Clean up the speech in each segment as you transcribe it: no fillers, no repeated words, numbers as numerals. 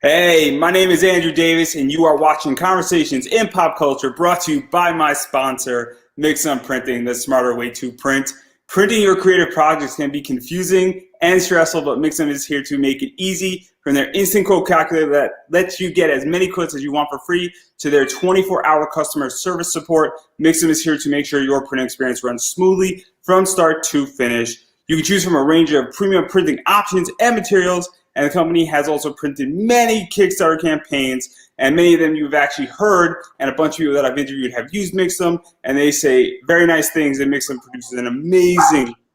Hey, my name is Andrew Davis, and you are watching Conversations in Pop Culture, brought to you by my sponsor, Mixum Printing, the smarter way to print. Printing your creative projects can be confusing and stressful, but Mixum is here to make it easy. From their instant quote calculator that lets you get as many quotes as you want for free to their 24-hour customer service support, Mixum is here to make sure your printing experience runs smoothly from start to finish. You can choose from a range of premium printing options and materials, and the company has also printed many Kickstarter campaigns, and many of them you've actually heard, and a bunch of people that I've interviewed have used Mixum, and they say very nice things, and Mixum produces an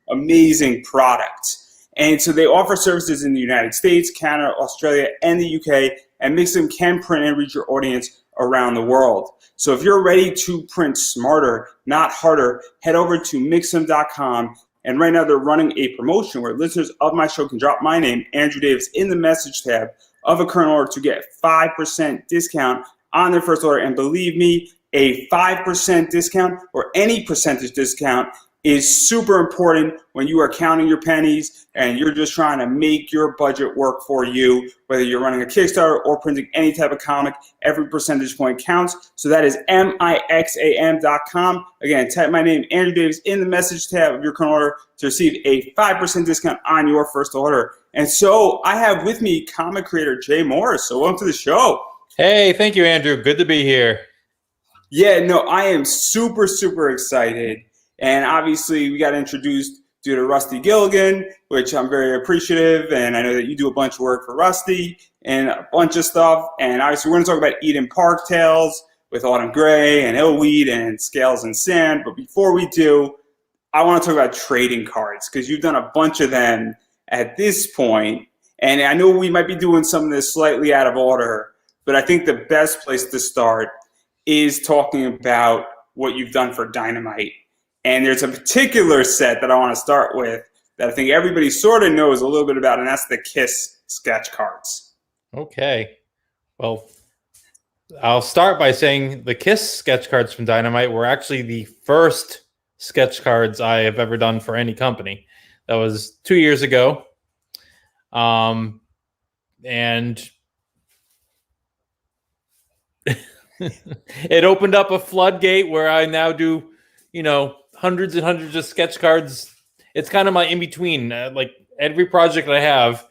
amazing product. And so they offer services in the United States, Canada, Australia, and the UK, and Mixum can print and reach your audience around the world. So if you're ready to print smarter, not harder, head over to Mixum.com. And right now they're running a promotion where listeners of my show can drop my name, Andrew Davis, in the message tab of a current order to get 5% discount on their first order. And believe me, a 5% discount or any percentage discount is super important when you are counting your pennies and you're just trying to make your budget work for you, whether you're running a Kickstarter or printing any type of comic. Every percentage point counts. So that is Mixam.com. Again, type my name, Andrew Davis, in the message tab of your current order to receive a 5% discount on your first order. And so I have with me comic creator Jay Mooers. So welcome to the show. Hey, thank you, Andrew. Good to be here. Yeah, no, I am super excited. And obviously, we got introduced due to Rusty Gilligan, which I'm very appreciative. And I know that you do a bunch of work for Rusty and a bunch of stuff. And obviously, we're going to talk about Eden Park Tales with Autumn Gray and Illweed and Scales and Sand. But before we do, I want to talk about trading cards because you've done a bunch of them at this point. And I know we might be doing some of this slightly out of order, but I think the best place to start is talking about what you've done for Dynamite. And there's a particular set that I want to start with that I think everybody sort of knows a little bit about, and that's the Kiss sketch cards. Okay. Well, I'll start by saying the Kiss sketch cards from Dynamite were actually the first sketch cards I have ever done for any company. That was 2 years ago. And it opened up a floodgate where I now do, hundreds and hundreds of sketch cards. It's kind of my in-between. Like every project I have,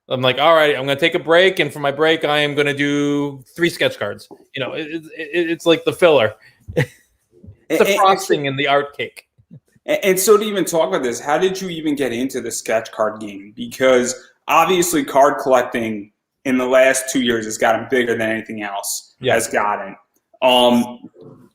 I'm like, all right, I'm going to take a break. And for my break, I am going to do 3 sketch cards. It's like the filler. It's the frosting in the art cake. And so to even talk about this, how did you even get into the sketch card game? Because obviously card collecting in the last 2 years has gotten bigger than anything else has gotten.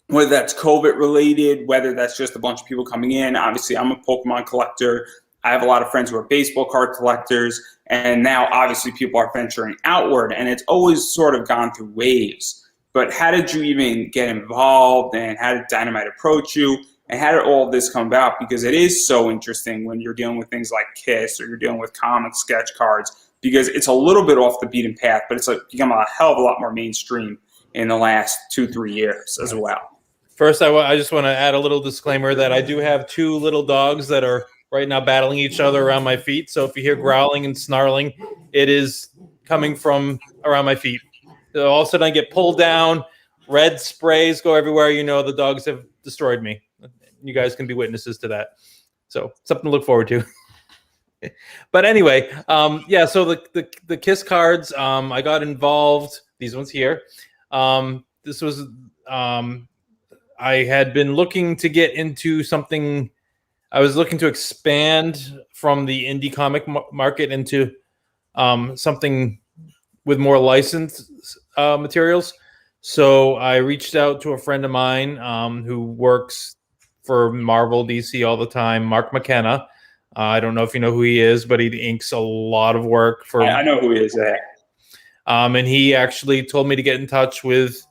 Whether that's COVID related, whether that's just a bunch of people coming in. Obviously, I'm a Pokemon collector. I have a lot of friends who are baseball card collectors. And now, obviously, people are venturing outward. And it's always sort of gone through waves. But how did you even get involved? And how did Dynamite approach you? And how did all of this come about? Because it is so interesting when you're dealing with things like Kiss or you're dealing with comic sketch cards. Because it's a little bit off the beaten path, but it's become a hell of a lot more mainstream in the last 2-3 years as well. First, I just want to add a little disclaimer that I do have 2 little dogs that are right now battling each other around my feet. So if you hear growling and snarling, it is coming from around my feet. So all of a sudden I get pulled down, red sprays go everywhere. The dogs have destroyed me. You guys can be witnesses to that. So something to look forward to. But anyway, so the Kiss cards, I got involved. These ones here. This was... I had been looking to get into something. I was looking to expand from the indie comic market into something with more licensed materials. So I reached out to a friend of mine who works for Marvel, DC all the time, Mark McKenna. I don't know if you know who he is, but he inks a lot of work for. I know who he is. And he actually told me to get in touch with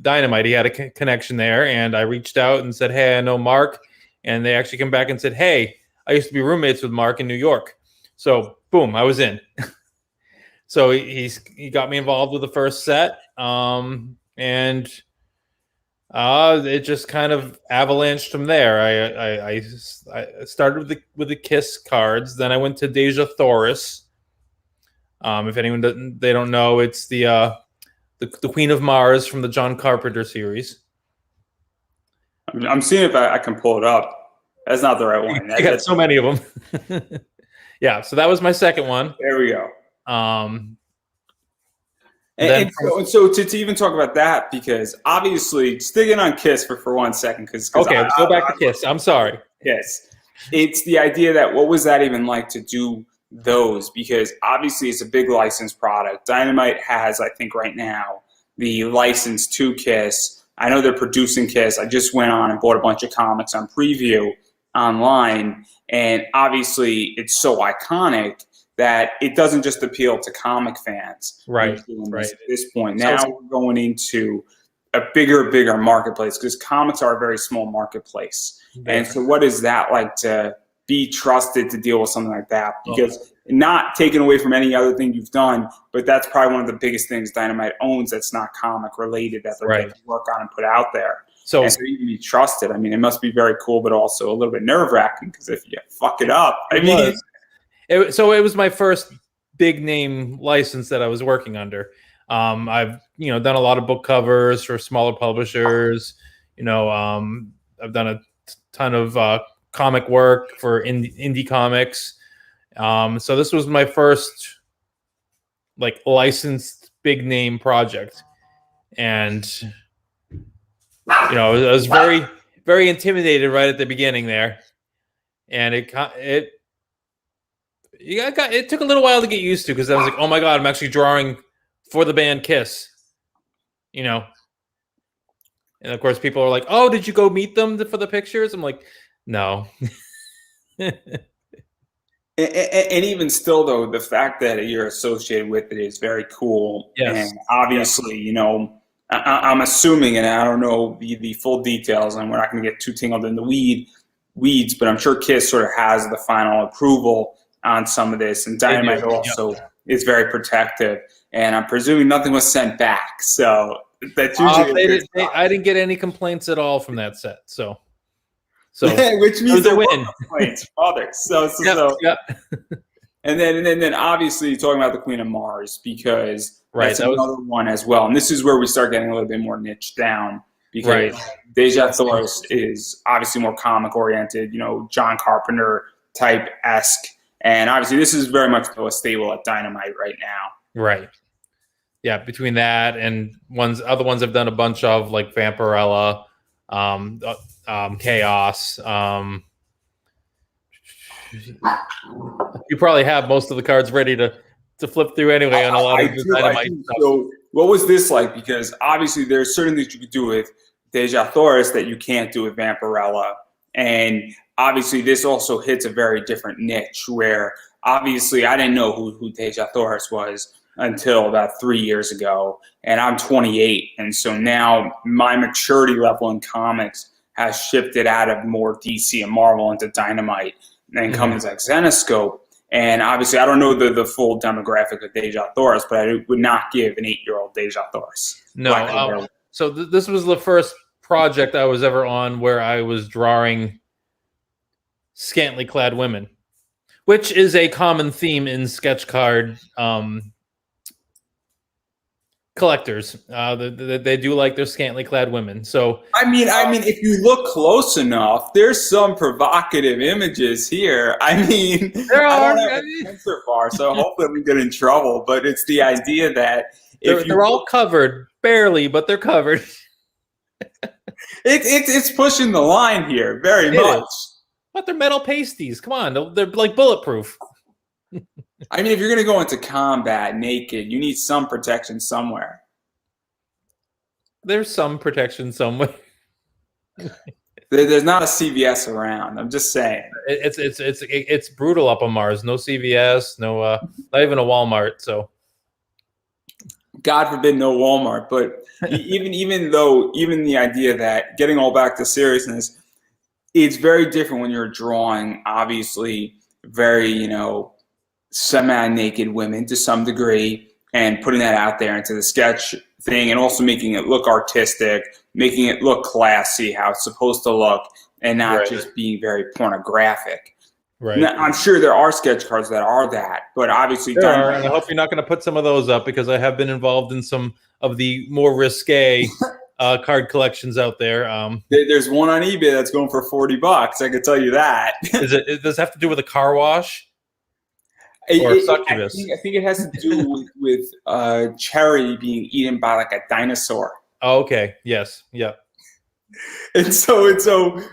Dynamite. He had a connection there, and I reached out and said, hey, I know Mark. And they actually came back and said, hey, I used to be roommates with Mark in New York. So boom, I was in. So he got me involved with the first set. And it just kind of avalanched from there. I started with the Kiss cards. Then I went to Deja Thoris. If anyone doesn't, they don't know, it's the Queen of Mars from the John Carpenter series. I'm seeing if I can pull it up. That's not the right one. You got so many of them. Yeah, so that was my second one. There we go. So to even talk about that, because obviously, sticking on Kiss for 1 second, because okay, let's go back to Kiss. I'm sorry. Kiss. It's the idea that what was that even like to do those? Because obviously, it's a big licensed product. Dynamite has, I think, right now the license to Kiss. I know they're producing Kiss. I just went on and bought a bunch of comics on preview online, and obviously, it's so iconic that it doesn't just appeal to comic fans. Right. At this point. Now we're going into a bigger marketplace, because comics are a very small marketplace. And so what is that like to be trusted to deal with something like that? Because not taken away from any other thing you've done, but that's probably one of the biggest things Dynamite owns that's not comic related that they're going to work on and put out there. So you can be trusted. I mean, it must be very cool, but also a little bit nerve wracking, because if you fuck it up, it was my first big name license that I was working under. I've done a lot of book covers for smaller publishers. I've done a ton of comic work for indie comics. So this was my first like licensed big name project, and I was very, very intimidated right at the beginning there, and it took a little while to get used to, because I was like, oh my God, I'm actually drawing for the band Kiss, And of course, people are like, oh, did you go meet them for the pictures? I'm like, no. And even still, though, the fact that you're associated with it is very cool. Yes. And obviously, I'm assuming, and I don't know the full details, and we're not going to get too tangled in the weeds, but I'm sure Kiss sort of has the final approval on some of this. And Dynamite also is very protective. And I'm presuming nothing was sent back. So that's usually I didn't get any complaints at all from that set. So which means there were complaints from others. And then obviously talking about the Queen of Mars, because that's another one as well. And this is where we start getting a little bit more niche down, because Deja Thoris is obviously more comic oriented, John Carpenter type-esque. And obviously this is very much a staple at Dynamite right now. Right. Yeah, between that and other ones I've done a bunch of, like Vampirella, Chaos. You probably have most of the cards ready to flip through anyway on a lot of the Dynamite stuff. So what was this like? Because obviously there's certain things you could do with Deja Thoris that you can't do with Vampirella. And obviously this also hits a very different niche, where obviously I didn't know who Deja Thoris was until about 3 years ago, and I'm 28. And so now my maturity level in comics has shifted out of more DC and Marvel into Dynamite and companies like Zenescope. And obviously I don't know the full demographic of Deja Thoris, but I would not give an 8-year-old Deja Thoris. No. So this was the first project I was ever on where I was drawing scantily clad women, which is a common theme in sketch card collectors. They do like their scantily clad women. So I mean, if you look close enough, there's some provocative images here. I mean, there are. I don't have a censor bar, so hopefully we get in trouble. But it's the idea that they're all covered, barely, but they're covered. It's pushing the line here very much. But they're metal pasties. Come on, they're like bulletproof. I mean, if you're going to go into combat naked, you need some protection somewhere. There's some protection somewhere. There's not a CVS around. I'm just saying. It's brutal up on Mars. No CVS, no, not even a Walmart. So, God forbid, no Walmart. But even the idea that, getting all back to seriousness, it's very different when you're drawing, obviously, very, semi-naked women to some degree, and putting that out there into the sketch thing, and also making it look artistic, making it look classy, how it's supposed to look, and not just being very pornographic. Right. I'm sure there are sketch cards that are that, but obviously There are, Dynamite. and I hope you're not going to put some of those up because I have been involved in some of the more risque card collections out there. There's one on eBay that's going for $40. I can tell you that. Does it have to do with a car wash or I succubus? think it has to do with Cherry being eaten by like a dinosaur. Oh, okay. Yes. Yeah. And so,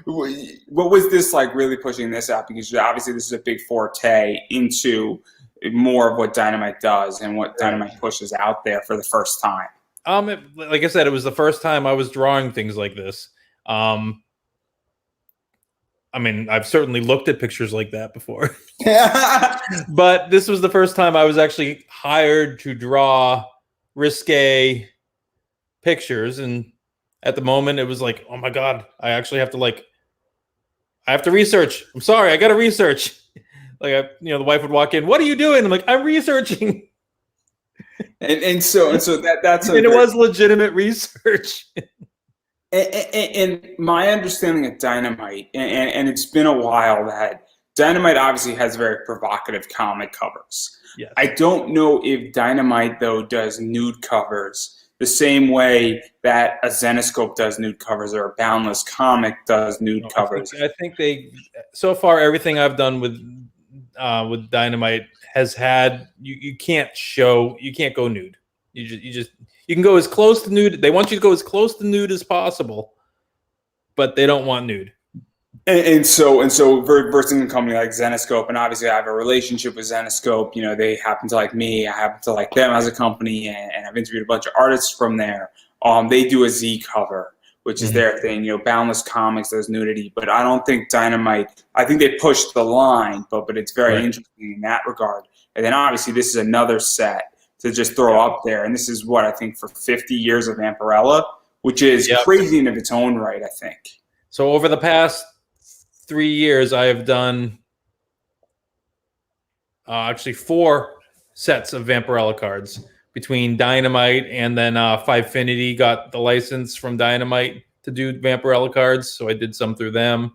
what was this like really pushing this out? Because obviously this is a big forte into more of what Dynamite does and what Dynamite pushes out there for the first time. Like I said, it was the first time I was drawing things like this. I mean, I've certainly looked at pictures like that before, but this was the first time I was actually hired to draw risque pictures. And at the moment, it was like, oh my God, I actually have to I have to research. I'm sorry, I got to research. The wife would walk in. What are you doing? I'm like, I'm researching. And so that's and it was legitimate research. And my understanding of Dynamite, and it's been a while, that Dynamite obviously has very provocative comic covers. Yes. I don't know if Dynamite, though, does nude covers the same way that a Zenescope does nude covers or a Boundless comic does nude covers. I think so far, everything I've done with Dynamite has had, you can't go nude. You can go as close to nude. They want you to go as close to nude as possible, but they don't want nude. And so versus a company like Zenescope, and obviously I have a relationship with Zenescope. They happen to like me. I happen to like them as a company, and I've interviewed a bunch of artists from there. They do a Z cover, which is their thing. Boundless Comics does nudity, but I don't think Dynamite. I think they pushed the line, but it's very interesting in that regard. And then obviously this is another set to just throw up there, and this is what I think for 50 years of Vampirella, which is crazy in its own right. I think. So over the past 3 years, I have done actually 4 sets of Vampirella cards between Dynamite and then Fivefinity got the license from Dynamite to do Vampirella cards, so I did some through them.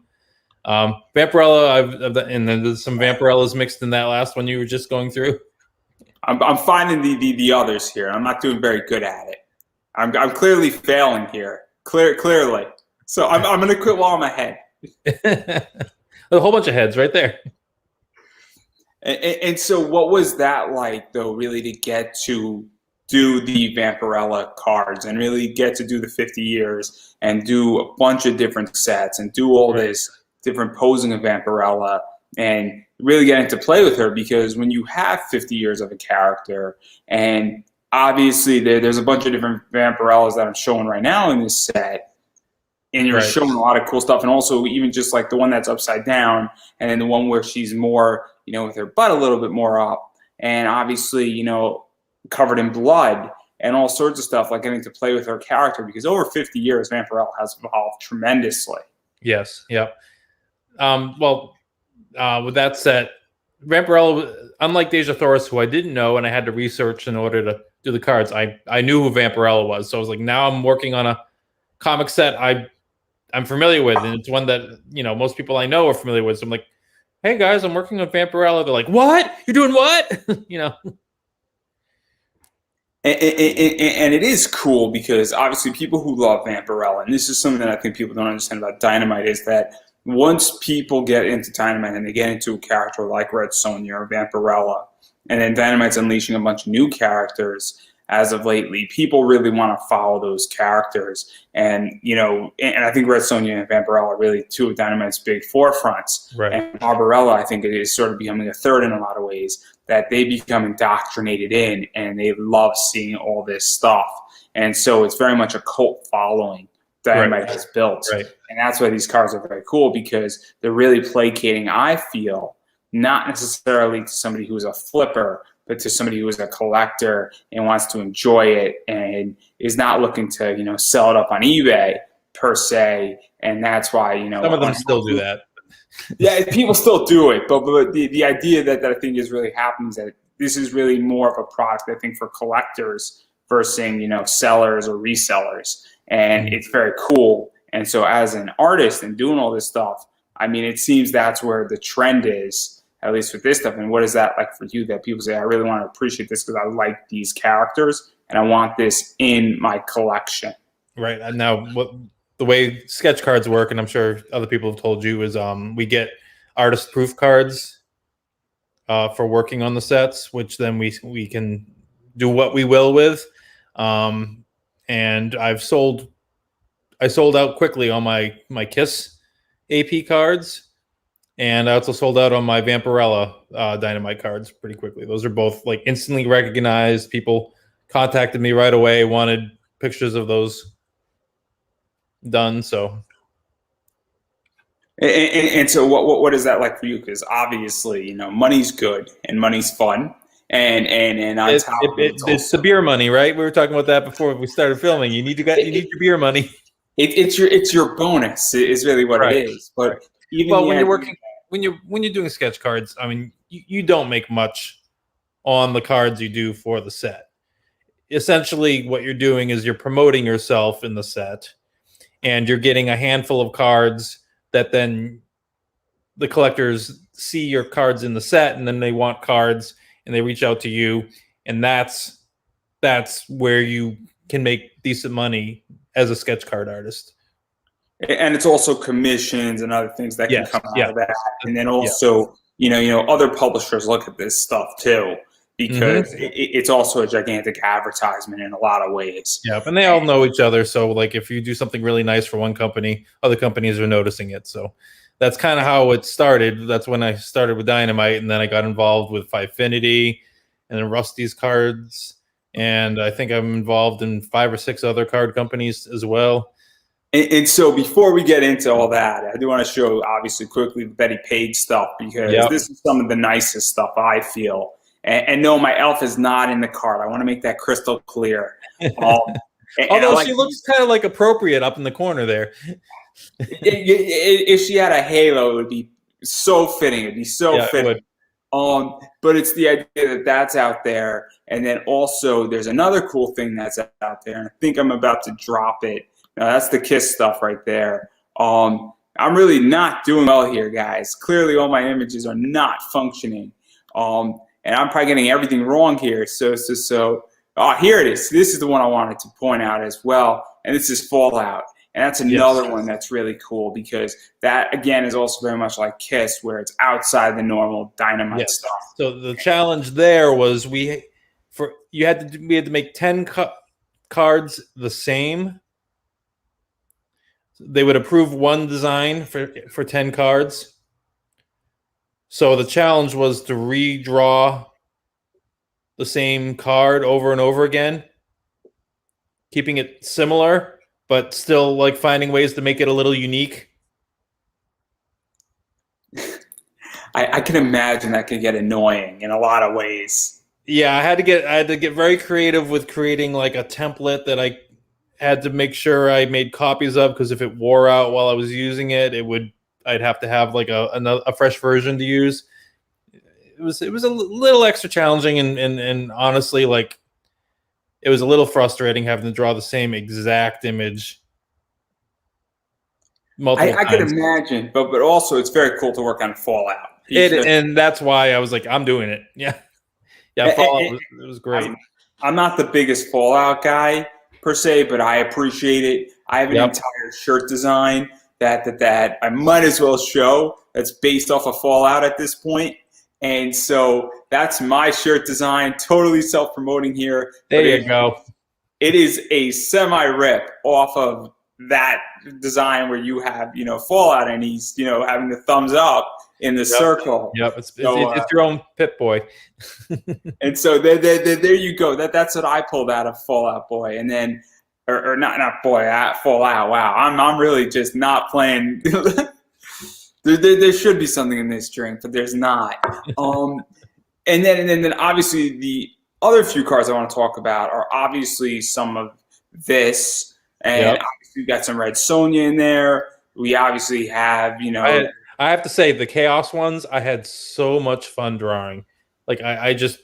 Vampirella, and then there's some Vampirellas mixed in that last one you were just going through. I'm finding the others here. I'm not doing very good at it. I'm clearly failing here. Clearly. So I'm going to quit while I'm ahead. A whole bunch of heads right there. And so what was that like, though, really to get to do the Vampirella cards and really get to do the 50 years and do a bunch of different sets and do all this different posing of Vampirella and really getting to play with her? Because when you have 50 years of a character, and obviously there's a bunch of different Vampirellas that I'm showing right now in this set, and you're showing a lot of cool stuff, and also even just like the one that's upside down, and then the one where she's more, with her butt a little bit more up, and obviously, covered in blood and all sorts of stuff, like getting to play with her character, because over 50 years, Vampirella has evolved tremendously. Yes. Yep. With that set, Vampirella, unlike Deja Thoris, who I didn't know and I had to research in order to do the cards, I knew who Vampirella was. So I was like, now I'm working on a comic set I'm familiar with, and it's one that most people I know are familiar with. So I'm like, hey guys, I'm working on Vampirella. They're like, what? You're doing what? And it is cool because obviously people who love Vampirella, and this is something that I think people don't understand about Dynamite, is that once people get into Dynamite and they get into a character like Red Sonja or Vampirella, and then Dynamite's unleashing a bunch of new characters as of lately, people really want to follow those characters. And, and I think Red Sonja and Vampirella are really two of Dynamite's big forefronts. Right. And Barbarella, I think it is sort of becoming a third in a lot of ways, that they become indoctrinated in, and they love seeing all this stuff. And so it's very much a cult following Dynamite has built. Right. And that's why these cards are very cool, because they're really placating, I feel, not necessarily to somebody who's a flipper, but to somebody who is a collector and wants to enjoy it and is not looking to, sell it up on eBay per se. And that's why, some of them still do that. Yeah, people still do it. But the idea that I think is really happening is that this is really more of a product, I think, for collectors versus, sellers or resellers. And it's very cool. And so as an artist and doing all this stuff, I mean, it seems that's where the trend is, at least with this stuff. And what is that like for you that people say, I really want to appreciate this because I like these characters and I want this in my collection? Right. And now the way sketch cards work, and I'm sure other people have told you, is we get artist proof cards for working on the sets, which then we can do what we will with. And I sold out quickly on my Kiss AP cards, and I also sold out on my Vampirella Dynamite cards pretty quickly. Those are both like instantly recognized. People contacted me right away, wanted pictures of those done. So, and so what is that like for you? Because obviously, money's good and money's fun, and on top of it, it's the beer money, right? We were talking about that before we started filming. You need your beer money. It's your bonus is really what it is. But even when you're working, when you're doing sketch cards, I mean, you don't make much on the cards you do for the set. Essentially, what you're doing is you're promoting yourself in the set, and you're getting a handful of cards that then the collectors see your cards in the set, and then they want cards, and they reach out to you, and that's where you can make decent money as a sketch card artist. And it's also commissions and other things that can come out of that. And then also, other publishers look at this stuff too, because it's also a gigantic advertisement in a lot of ways. Yeah, and they all know each other. So like if you do something really nice for one company, other companies are noticing it. So that's kind of how it started. That's when I started with Dynamite, and then I got involved with Fivefinity and then Rusty's cards. And I think I'm involved in 5 or 6 other card companies as well. And so before we get into all that, I do want to show, obviously, quickly the Betty Page stuff, because this is some of the nicest stuff, I feel. And no, my elf is not in the card. I want to make that crystal clear. Although she looks kind of like appropriate up in the corner there. If she had a halo, it would be so fitting. It'd be so fitting. But it's the idea that that's out there. And then also there's another cool thing that's out there. And I think I'm about to drop it. Now, that's the Kiss stuff right there. I'm really not doing well here, guys. Clearly all my images are not functioning. And I'm probably getting everything wrong here. So here it is. This is the one I wanted to point out as well. And this is Fallout. And that's another one that's really cool, because that, again, is also very much like Kiss, where it's outside the normal Dynamite stuff. So the challenge there was we had to make 10 cards the same. They would approve one design for 10 cards. So the challenge was to redraw the same card over and over again, keeping it similar, but still like finding ways to make it a little unique. I can imagine that could get annoying in a lot of ways. Yeah, I had to get very creative with creating like a template that I had to make sure I made copies of, because if it wore out while I was using it, I'd have to have like a fresh version to use. It was a little extra challenging, and honestly, like, it was a little frustrating having to draw the same exact image multiple times. I could imagine, but also it's very cool to work on Fallout. And that's why I was like, I'm doing it. Yeah, Fallout it was great. I'm not the biggest Fallout guy per se, but I appreciate it. I have an entire shirt design that I might as well show that's based off of Fallout at this point. And so that's my shirt design, totally self-promoting here. There you go. It is a semi-rip off of that design where you have, Fallout, and he's, having the thumbs up in the circle. Yep, it's your own Pip-Boy. And so there you go. That's what I pulled out of Fallout Boy. And then, or not Boy, Fallout. Wow, I'm really just not playing. There should be something in this drink, but there's not. And then obviously the other few cards I want to talk about are obviously some of this, and obviously we've got some Red Sonja in there. We obviously have, I have to say, the Chaos ones, I had so much fun drawing. Like I just,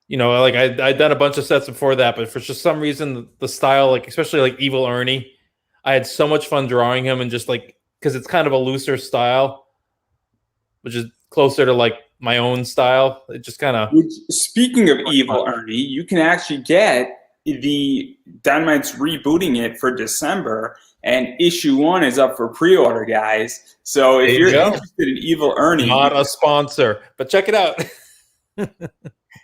like I'd done a bunch of sets before that, but for just some reason, the style, like especially like Evil Ernie, I had so much fun drawing him, and just like because it's kind of a looser style, which is closer to like my own style. It just kind of. Speaking of Evil Ernie, you can actually get the Dynamite's rebooting it for December, and issue 1 is up for pre-order, guys. So if you're interested in Evil Ernie, not a sponsor, but check it out.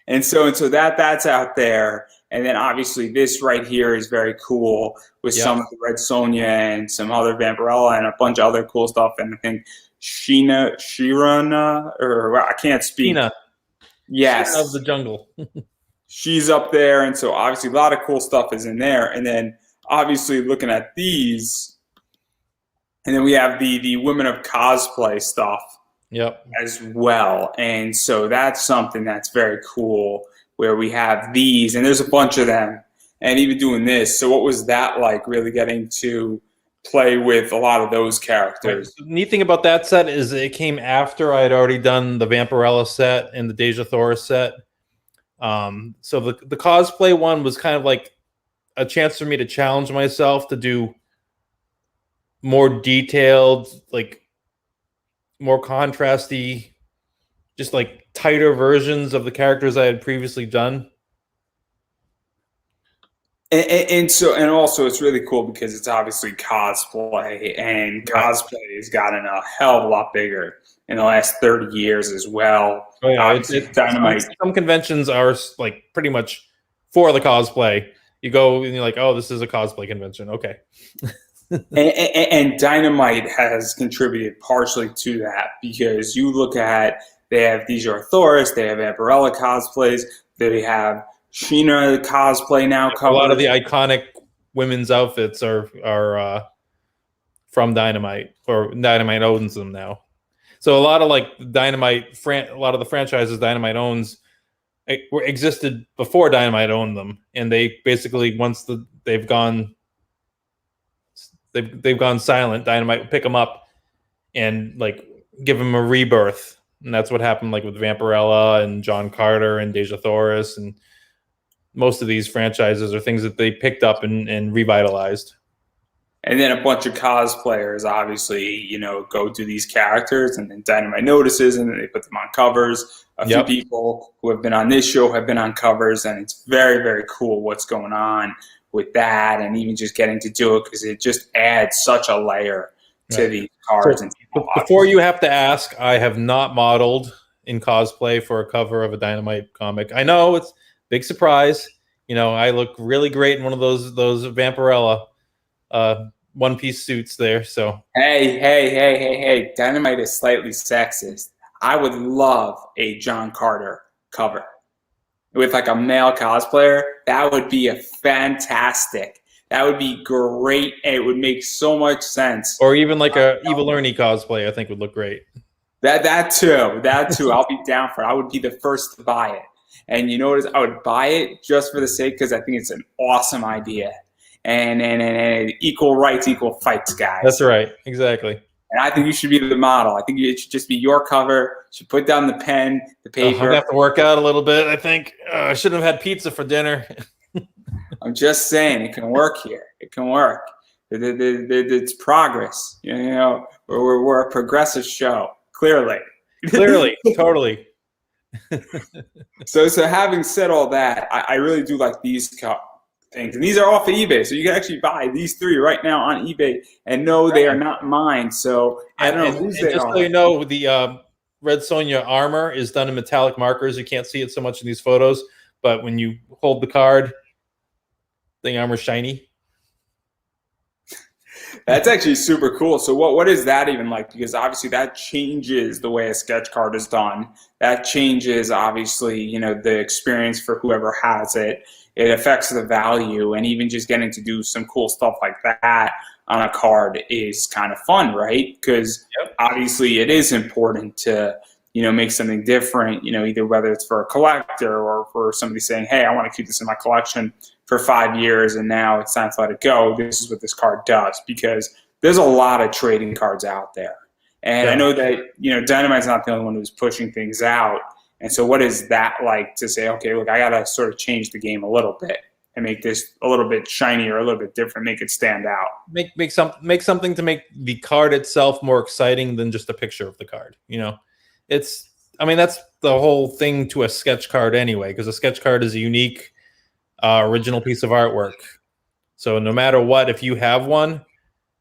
and so that's out there. And then obviously this right here is very cool with some of the Red Sonja and some other Vampirella and a bunch of other cool stuff. And I think Shirana, or I can't speak. Sheena. Yes. Sheena of the Jungle. She's up there. And so obviously a lot of cool stuff is in there. And then obviously looking at these, and then we have the Women of Cosplay stuff as well. And so that's something that's very cool, where we have these, and there's a bunch of them, and even doing this. So what was that like, really getting to play with a lot of those characters? The neat thing about that set is it came after I had already done the Vampirella set and the Deja Thoris set. So the cosplay one was kind of like a chance for me to challenge myself to do more detailed, like more contrasty, just like tighter versions of the characters I had previously done. And also it's really cool because it's obviously cosplay, and cosplay has gotten a hell of a lot bigger in the last 30 years as well. Oh, yeah. Dynamite. Some conventions are like pretty much for the cosplay. You go and you're like, oh, this is a cosplay convention. Okay. and Dynamite has contributed partially to that, because you look at, they have Deja Thoris, they have Vampirella cosplays, they have Sheena cosplay now covered. A lot of the iconic women's outfits are from Dynamite, or Dynamite owns them now. So a lot of like Dynamite, a lot of the franchises Dynamite owns existed before Dynamite owned them, and they basically they've gone silent, Dynamite will pick them up and like give them a rebirth. And that's what happened like with Vampirella and John Carter and Deja Thoris, and most of these franchises are things that they picked up and revitalized. And then a bunch of cosplayers obviously, go to these characters, and then Dynamite notices, and then they put them on covers. A few people who have been on this show have been on covers, and it's very, very cool what's going on with that, and even just getting to do it, because it just adds such a layer to these cards. So, before you have to ask, I have not modeled in cosplay for a cover of a Dynamite comic. I know it's a big surprise. I look really great in one of those Vampirella one-piece suits there. So hey, Dynamite is slightly sexist. I would love a John Carter cover with like a male cosplayer. That would be fantastic. That would be great, and it would make so much sense. Or even like a Evil Ernie cosplay, I think would look great. That too. I'll be down for it. I would be the first to buy it. And you know what? I would buy it just for the sake, because I think it's an awesome idea. And equal rights, equal fights, guys. That's right. Exactly. And I think you should be the model. I think it should just be your cover. You should put down the pen, the paper. I'm going to have to work out a little bit, I think. I shouldn't have had pizza for dinner. I'm just saying, it can work here. It can work. It's progress. We're a progressive show, clearly. Clearly, totally. So having said all that, I really do like these things. And these are off of eBay. So you can actually buy these 3 right now on eBay, and no, they are not mine. So I don't know whose they are. Just so you know, the Red Sonja armor is done in metallic markers. You can't see it so much in these photos, but when you hold the card, the armor's shiny. That's actually super cool. So what is that even like? Because obviously that changes the way a sketch card is done. That changes, obviously, the experience for whoever has it. It affects the value, and even just getting to do some cool stuff like that on a card is kind of fun, right? Because obviously it is important to, make something different, either whether it's for a collector or for somebody saying, hey, I want to keep this in my collection for 5 years, and now it's time to let it go. This is what this card does, because there's a lot of trading cards out there. And I know that, Dynamite's not the only one who's pushing things out. And so what is that like to say, okay, look, I got to sort of change the game a little bit and make this a little bit shinier, a little bit different, make it stand out. Make something to make the card itself more exciting than just a picture of the card. That's the whole thing to a sketch card anyway, because a sketch card is a unique original piece of artwork. So no matter what, if you have one,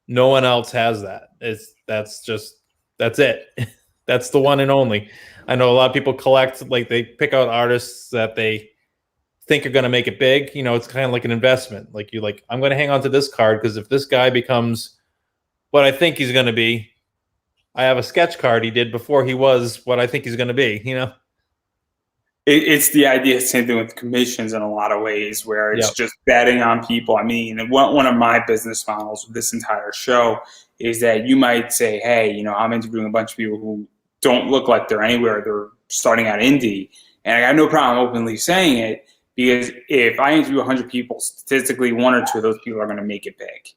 no one else has that. That's it. That's the one and only. I know a lot of people collect, like they pick out artists that they think are going to make it big. It's kind of like an investment. Like I'm going to hang on to this card because if this guy becomes what I think he's going to be, I have a sketch card he did before he was what I think he's going to be, It's the idea, same thing with commissions in a lot of ways, where it's just betting on people. I mean, one of my business models with this entire show is that you might say, hey, I'm interviewing a bunch of people who don't look like they're anywhere. They're starting out indie. And I got no problem openly saying it, because if I interview 100 people, statistically, one or two of those people are going to make it big.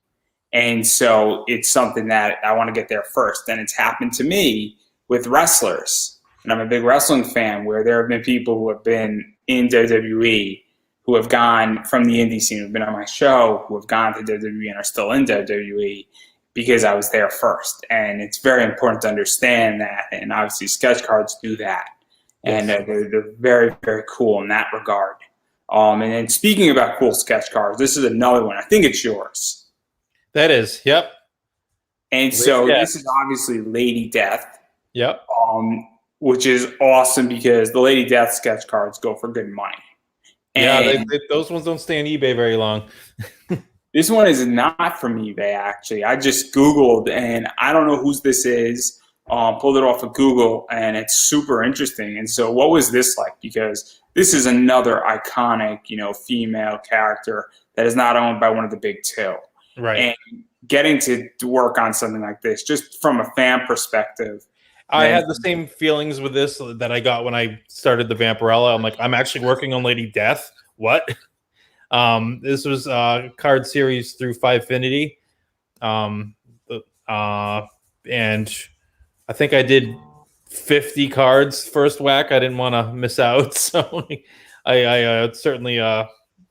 And so it's something that I want to get there first. And it's happened to me with wrestlers. And I'm a big wrestling fan, where there have been people who have been in WWE, who have gone from the indie scene, who've been on my show, who have gone to WWE and are still in WWE because I was there first. And it's very important to understand that. And obviously sketch cards do that. Yes. And they're very, very cool in that regard. And then speaking about cool sketch cards, this is another one. I think it's yours. That is, yep. And so this is obviously Lady Death. Yep. Which is awesome because the Lady Death sketch cards go for good money. And those ones don't stay on eBay very long. This one is not from eBay, actually. I just Googled, and I don't know whose this is. Pulled it off of Google, and it's super interesting. And so what was this like? Because this is another iconic, female character that is not owned by one of the big two. Right. And getting to work on something like this, just from a fan perspective, I had the same feelings with this that I got when I started the Vampirella. I'm like, I'm actually working on Lady Death. What? This was a card series through Fivefinity. And I think I did 50 cards first whack. I didn't want to miss out. So I certainly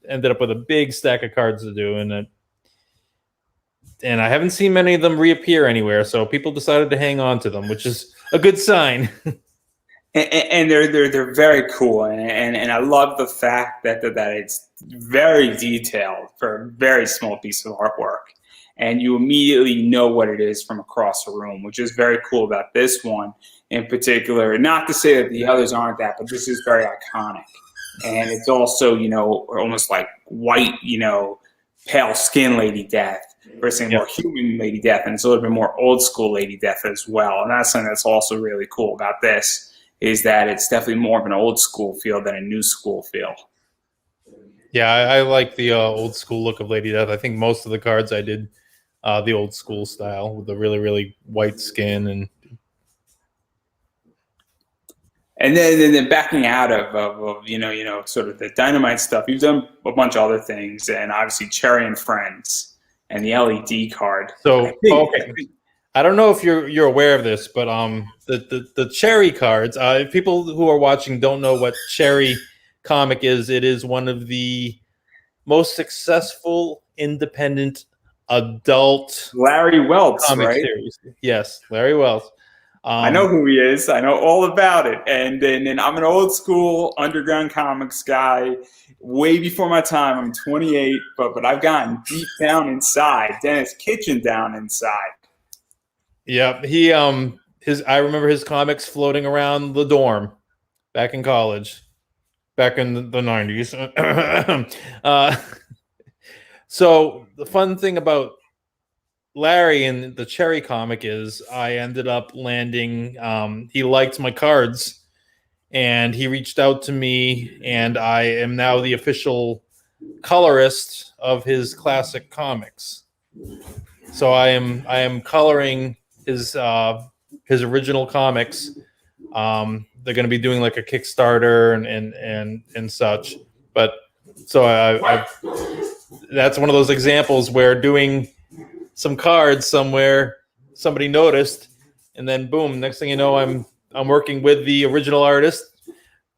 ended up with a big stack of cards to do. And I haven't seen many of them reappear anywhere. So people decided to hang on to them, which is a good sign. And they're very cool, and I love the fact that it's very detailed for a very small piece of artwork, and you immediately know what it is from across the room, which is very cool about this one in particular. Not to say that the others aren't that, but this is very iconic, and it's also almost like white, pale skin Lady Death versus more human Lady Death, and it's a little bit more old school Lady Death as well. And that's something that's also really cool about this, is that it's definitely more of an old school feel than a new school feel. Yeah, I like the old school look of Lady Death. I think most of the cards I did the old school style with the really, really white skin. And then backing out of sort of the Dynamite stuff, you've done a bunch of other things, and obviously Cherry and Friends and the LED card. So I don't know if you're aware of this, but the Cherry cards. If people who are watching don't know what Cherry comic is, it is one of the most successful independent adult Larry Welts, comic right? series. Yes, Larry Welts. I know who he is. I know all about it. And then I'm an old school underground comics guy, way before my time. I'm 28, but I've gotten deep down inside, Dennis Kitchen down inside. Yeah, I remember his comics floating around the dorm back in college, back in the 90s. So the fun thing about Larry and the Cherry comic is I ended up landing, he liked my cards and he reached out to me, and I am now the official colorist of his classic comics. So I am coloring his original comics. They're going to be doing like a Kickstarter and such. But so I that's one of those examples where doing some cards somewhere, somebody noticed, and then boom, next thing you know, I'm working with the original artist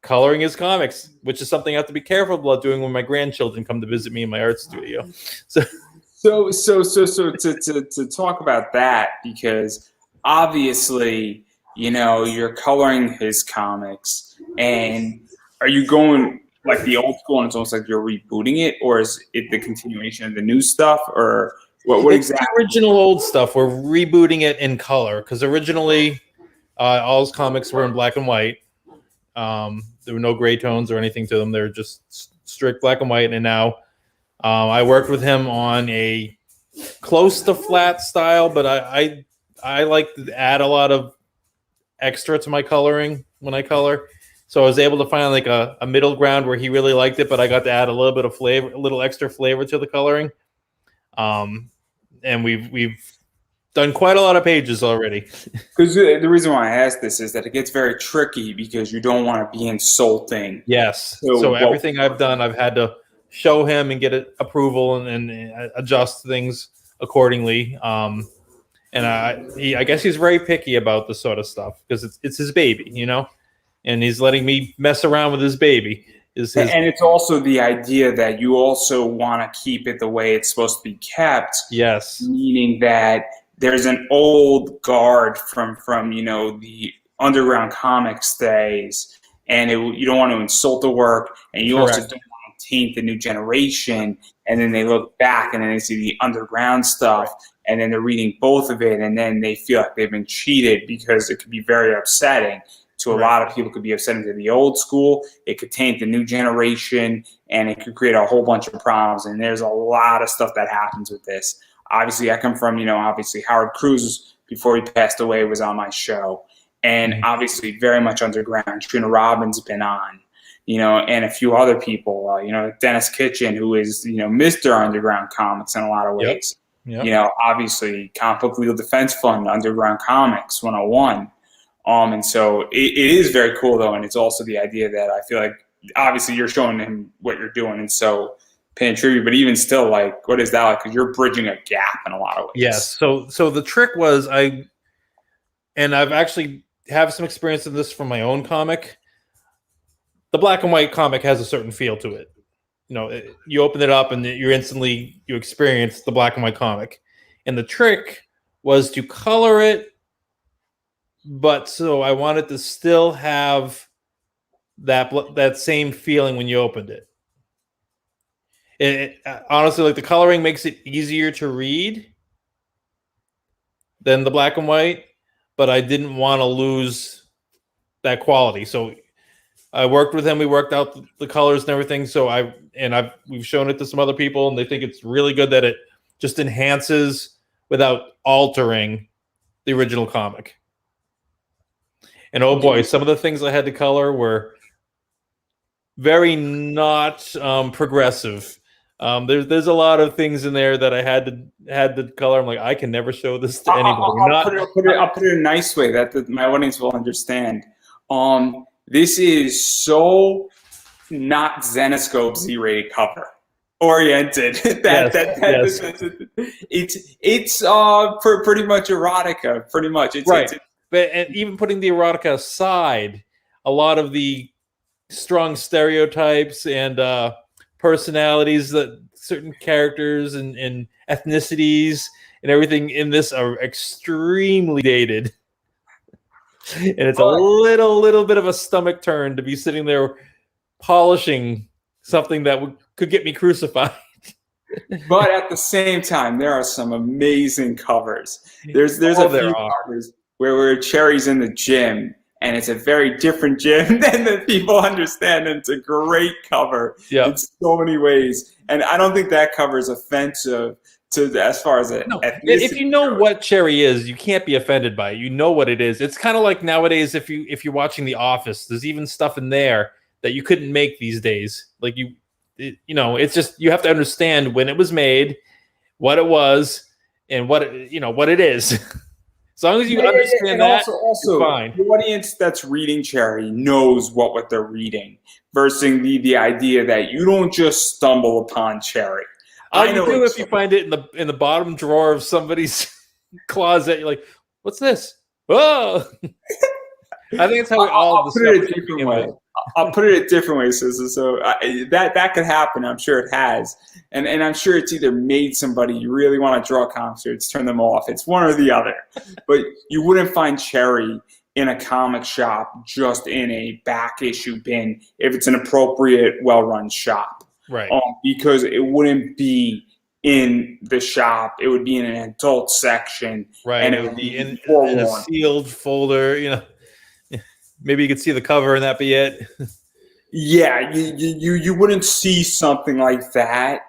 coloring his comics, which is something I have to be careful about doing when my grandchildren come to visit me in my art studio. So to talk about that, because obviously, you're coloring his comics, and are you going like the old school and it's almost like you're rebooting it, or is it the continuation of the new stuff, or what It's exactly? the original old stuff. We're rebooting it in color because originally all his comics were in black and white. There were no gray tones or anything to them. They're just strict black and white. And now I worked with him on a close to flat style, but I like to add a lot of extra to my coloring when I color. So I was able to find like a middle ground where he really liked it, but I got to add a little bit of flavor, a little extra flavor to the coloring. And we've done quite a lot of pages already. Because the reason why I ask this is that it gets very tricky because you don't want to be insulting. Yes. So everything I've done, I've had to show him and get approval and adjust things accordingly. And I guess he's very picky about this sort of stuff because it's his baby, and he's letting me mess around with his baby. And it's also the idea that you also want to keep it the way it's supposed to be kept. Yes. Meaning that there's an old guard from the underground comics days, and you don't want to insult the work, and you Correct. also don't want to taint the new generation. And then they look back and then they see the underground stuff, right. And then they're reading both of it, and then they feel like they've been cheated because it could be very upsetting. To a lot of people, it could be upsetting to the old school. It could taint the new generation, and it could create a whole bunch of problems. And there's a lot of stuff that happens with this. Obviously, I come from, obviously Howard Cruz, before he passed away, was on my show. And obviously very much underground. Trina Robbins has been on, and a few other people, Dennis Kitchen, who is, Mr. Underground Comics in a lot of ways. Yep. Obviously Comic Book Legal Defense Fund, Underground Comics 101. And so it is very cool, though, and it's also the idea that I feel like obviously you're showing him what you're doing, and so paying tribute. But even still, like, what is that like? Because you're bridging a gap in a lot of ways. Yes. So the trick was I've actually have some experience in this from my own comic. The black and white comic has a certain feel to it. You open it up and you experience the black and white comic, and the trick was to color it. But so I wanted to still have that same feeling when you opened it. Honestly, like the coloring makes it easier to read than the black and white, but I didn't want to lose that quality. So I worked with him. We worked out the colors and everything. So we've shown it to some other people, and they think it's really good that it just enhances without altering the original comic. And oh boy, some of the things I had to color were very not progressive. There's a lot of things in there that I had to color. I'm like, I can never show this to anybody. I'll put it in a nice way that my audience will understand. This is so not Zenescope Z-rated cover oriented. Yes. It's pretty much erotica. Pretty much, right. And even putting the erotica aside, a lot of the strong stereotypes and personalities that certain characters and ethnicities and everything in this are extremely dated. And it's a little bit of a stomach turn to be sitting there polishing something that could get me crucified. But at the same time, there are some amazing covers. There's a few covers where Cherry's in the gym, and it's a very different gym than the people understand. And it's a great cover in so many ways. And I don't think that cover is offensive as far as ethnicity. If you know what Cherry is, you can't be offended by it. You know what it is. It's kind of like nowadays if you're watching The Office, there's even stuff in there that you couldn't make these days. Like it's just you have to understand when it was made, what it was, and what it is. As long as you understand that, also, fine. The audience that's reading Cherry knows what they're reading, versus the idea that you don't just stumble upon Cherry. I know if you find it in the bottom drawer of somebody's closet, you're like, "What's this?" Oh, I think it's how we all I'll put it a discovered different way. So that could happen. I'm sure it has, and I'm sure it's either made somebody you really want to draw comics or it's turned them off. It's one or the other. But you wouldn't find Cherry in a comic shop just in a back issue bin if it's an appropriate, well-run shop, right? Because it wouldn't be in the shop. It would be in an adult section, Right. and It would be in a sealed folder. Maybe you could see the cover and that be it. Yeah, you wouldn't see something like that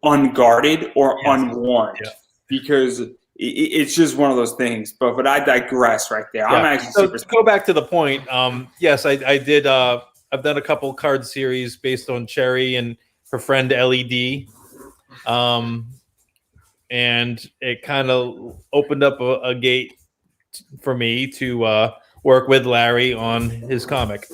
unguarded or unwarned because it's just one of those things. But I digress right there. Yeah. I'm actually so to go back to the point. Yes, I did. I've done a couple card series based on Cherry and her friend LED. And it kind of opened up a gate for me to work with Larry on his comic.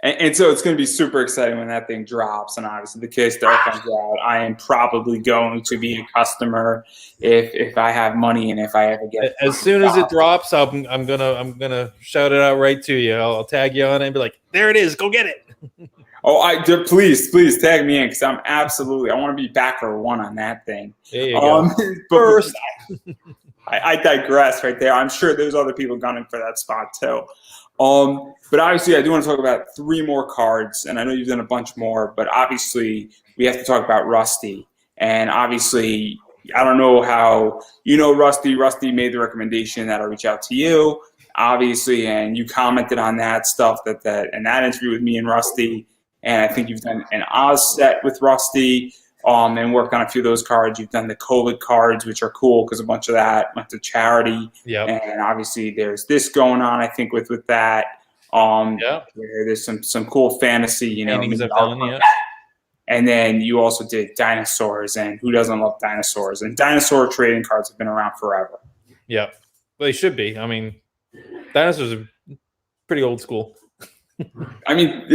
And so it's going to be super exciting when that thing drops. And obviously the Kickstarter comes out. I am probably going to be a customer if I have money and if I ever get. As soon as it drops, I'm gonna shout it out right to you. I'll tag you on it and be like, "There it is, go get it." Please tag me in because I want to be backer one on that thing. There you go. First, I digress right there. I'm sure there's other people gunning for that spot too. But obviously, I do want to talk about 3 more cards, and I know you've done a bunch more. But obviously, we have to talk about Rusty, and obviously, I don't know how you know Rusty. Rusty made the recommendation that I reach out to you, obviously, and you commented on that stuff that in that interview with me and Rusty. And I think you've done an Oz set with Rusty and worked on a few of those cards. You've done the COVID cards, which are cool because a bunch of that went to charity. Yep. And obviously there's this going on, I think, with that. Where there's some cool fantasy, Paintings I've done, And then you also did dinosaurs, and who doesn't love dinosaurs? And dinosaur trading cards have been around forever. Yeah, well, they should be. I mean, dinosaurs are pretty old school. I mean,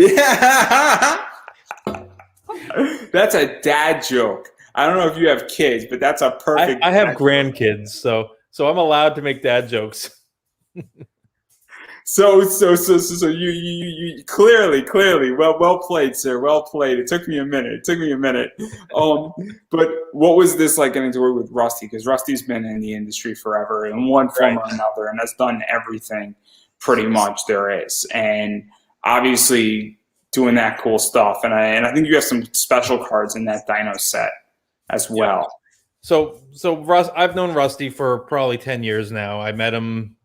that's a dad joke. I don't know if you have kids, but that's a perfect. I have grandkids, so I'm allowed to make dad jokes. So you clearly well played, sir. Well played. It took me a minute. But what was this like getting to work with Rusty? Because Rusty's been in the industry forever in one form or another, and has done everything pretty much there is. And obviously doing that cool stuff, and I think you have some special cards in that Dino set as well. So I've known Rusty for probably 10 years now. I met him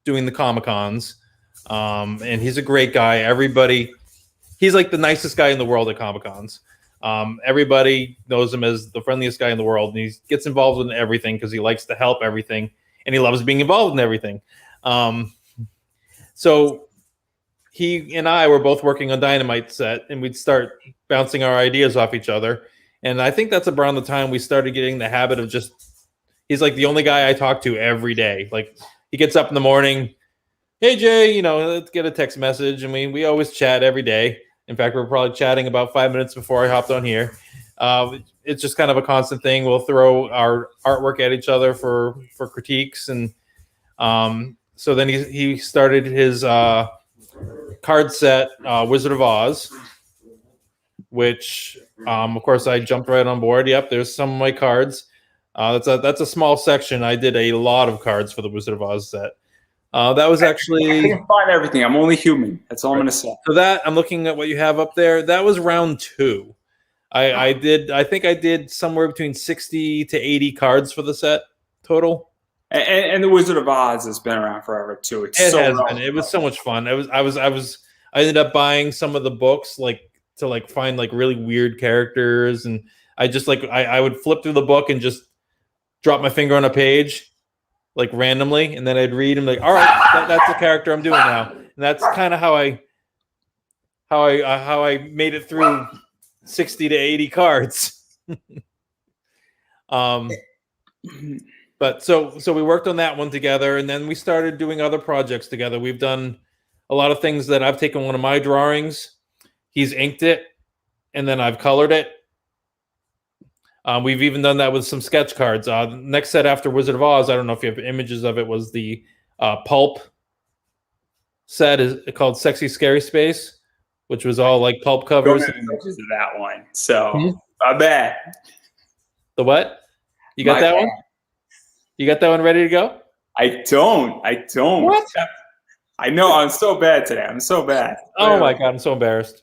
doing the Comic-Cons, and he's a great guy. He's like the nicest guy in the world at Comic-Cons. Everybody knows him as the friendliest guy in the world, and he gets involved in everything because he likes to help everything, and he loves being involved in everything. So he and I were both working on Dynamite set, and we'd start bouncing our ideas off each other. And I think that's around the time we started getting the habit of he's like the only guy I talk to every day. Like he gets up in the morning, "Hey Jay, let's get a text message." And we always chat every day. In fact, we're probably chatting about 5 minutes before I hopped on here. It's just kind of a constant thing. We'll throw our artwork at each other for critiques. And so then he started his card set, Wizard of Oz, which of course I jumped right on board. Yep, there's some of my cards. That's a small section. I did a lot of cards for the Wizard of Oz set. That was actually I can find everything. I'm only human. That's all I'm gonna say. So that I'm looking at what you have up there. That was round 2. I think I did somewhere between 60 to 80 cards for the set total. And the Wizard of Oz has been around forever too. It has been. It was so much fun. I ended up buying some of the books to find really weird characters, and I would flip through the book and just drop my finger on a page randomly, and then I'd read and all right, that's the character I'm doing now. And that's kind of how I made it through 60 to 80 cards. But so we worked on that one together, and then we started doing other projects together. We've done a lot of things that I've taken one of my drawings, he's inked it, and then I've colored it. We've even done that with some sketch cards. Next set after Wizard of Oz, I don't know if you have images of it, was the pulp set is called Sexy Scary Space, which was all like pulp covers. Don't know to that one. So Hmm? my bad. The what? You got My that bad. one? You got that one ready to go? I don't. What? I know. I'm so bad today. I'm so bad. Oh my god, I'm so embarrassed.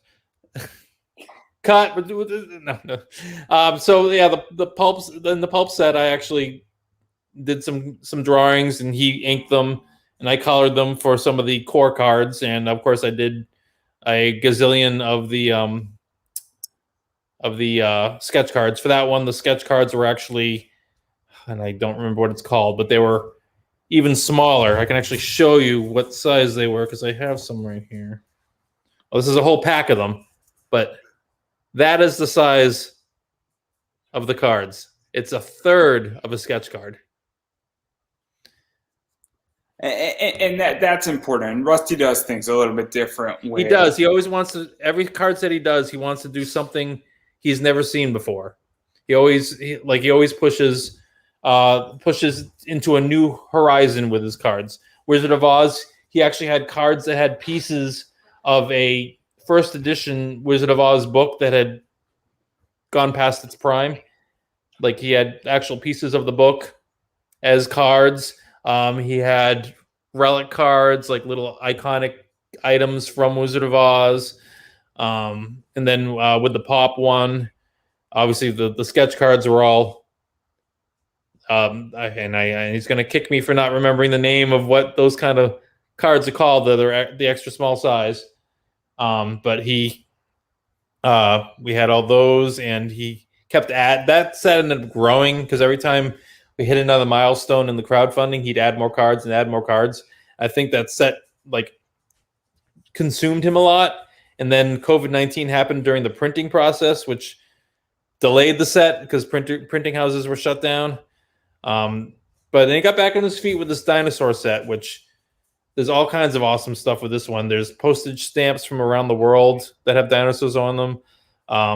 Cut. No, no. So yeah, the pulps in the pulp set, I actually did some drawings, and he inked them, and I colored them for some of the core cards, and of course I did a gazillion of the sketch cards. For that one, the sketch cards were actually, and I don't remember what it's called, but they were even smaller. I can actually show you what size they were because I have some right here. Oh, this is a whole pack of them, but that is the size of the cards. It's a third of a sketch card. And that's important. And Rusty does things a little bit different. He does. He always wants to. Every card set he does, he wants to do something he's never seen before. He always pushes into a new horizon with his cards. Wizard of Oz, he actually had cards that had pieces of a first edition Wizard of Oz book that had gone past its prime. Like he had actual pieces of the book as cards. He had relic cards, like little iconic items from Wizard of Oz. And then with the pop one, obviously the sketch cards were all. And he's going to kick me for not remembering the name of what those kind of cards are called. They're the extra small size. But we had all those, and he kept that set ended up growing because every time we hit another milestone in the crowdfunding, he'd add more cards and add more cards. I think that set like consumed him a lot. And then COVID-19 happened during the printing process, which delayed the set because printing houses were shut down. But then he got back on his feet with this dinosaur set, which there's all kinds of awesome stuff with this one. There's postage stamps from around the world that have dinosaurs on them.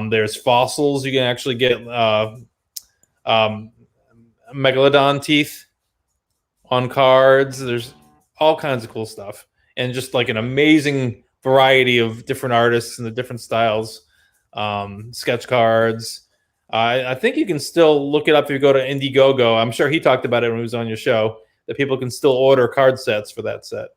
There's fossils. You can actually get megalodon teeth on cards. There's all kinds of cool stuff, and just like an amazing variety of different artists and the different styles. Sketch cards. I think you can still look it up if you go to Indiegogo. I'm sure he talked about it when he was on your show, that people can still order card sets for that set.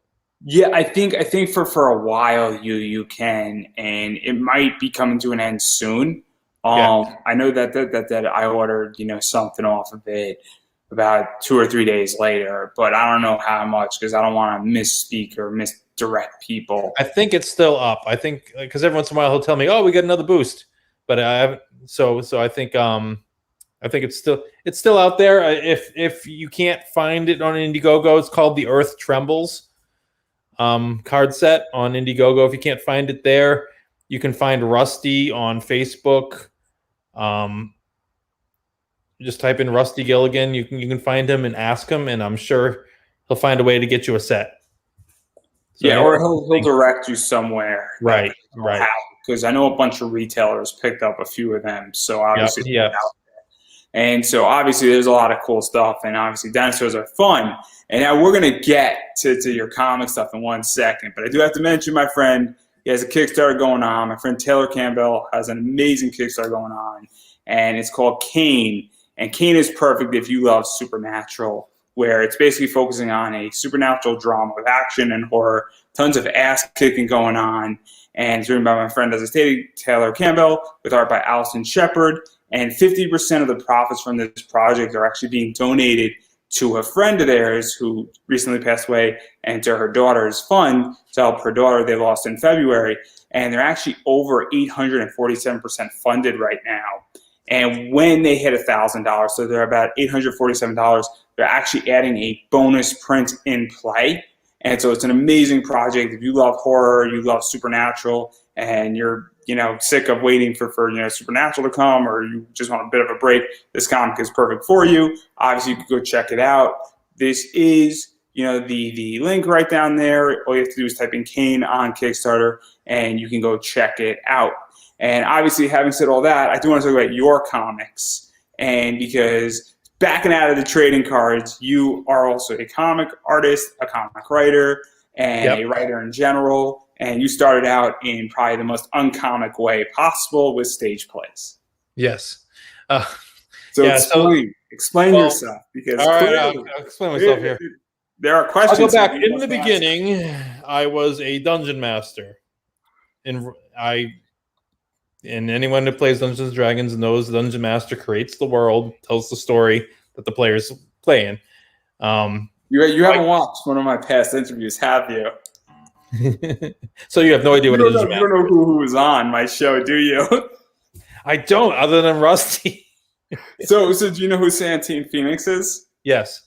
Yeah, I think for a while you can, and it might be coming to an end soon. I know that I ordered something off of it about 2 or 3 days later, but I don't know how much because I don't want to misspeak or misdirect people. I think it's still up. I think because every once in a while he'll tell me, "Oh, we got another boost," but I haven't. So I think it's still out there. If you can't find it on Indiegogo, it's called the Earth Trembles card set on Indiegogo. If you can't find it there, you can find Rusty on Facebook. Just type in Rusty Gilligan. You can find him and ask him, and I'm sure he'll find a way to get you a set. So yeah, or he'll direct you somewhere. Right. Because I know a bunch of retailers picked up a few of them. So obviously, yeah. And so obviously there's a lot of cool stuff, and obviously dinosaurs are fun. And now we're going to get to your comic stuff in 1 second, but I do have to mention my friend. He has a Kickstarter going on. My friend Taylor Campbell has an amazing Kickstarter going on, and it's called Kane. And Kane is perfect if you love Supernatural, where it's basically focusing on a supernatural drama with action and horror, tons of ass kicking going on. And it's written by my friend, as I stated, Taylor Campbell, with art by Allison Shepard. And 50% of the profits from this project are actually being donated to a friend of theirs who recently passed away, and to her daughter's fund to help her daughter. They lost in February, and they're actually over 847% funded right now. And when they hit $1,000, so they're about $847, they're actually adding a bonus print in play. And so it's an amazing project. If you love horror, you love Supernatural, and you're sick of waiting for Supernatural to come, or you just want a bit of a break, this comic is perfect for you. Obviously, you can go check it out. This is the link right down there. All you have to do is type in Kane on Kickstarter, and you can go check it out. And obviously, having said all that, I do want to talk about your comics, and because backing out of the trading cards, you are also a comic artist, a comic writer, and a writer in general, and you started out in probably the most uncomic way possible with stage plays. Yes. So explain yourself, because all right, clearly I'll explain myself here. there are questions. I'll go back. In the beginning, I was a dungeon master. And anyone who plays Dungeons and Dragons knows the Dungeon Master creates the world, tells the story that the players play in. You haven't watched one of my past interviews, have you? So you have no idea what it is. You don't know who was on my show, do you? I don't, other than Rusty. So do you know who Santine Phoenix is? Yes.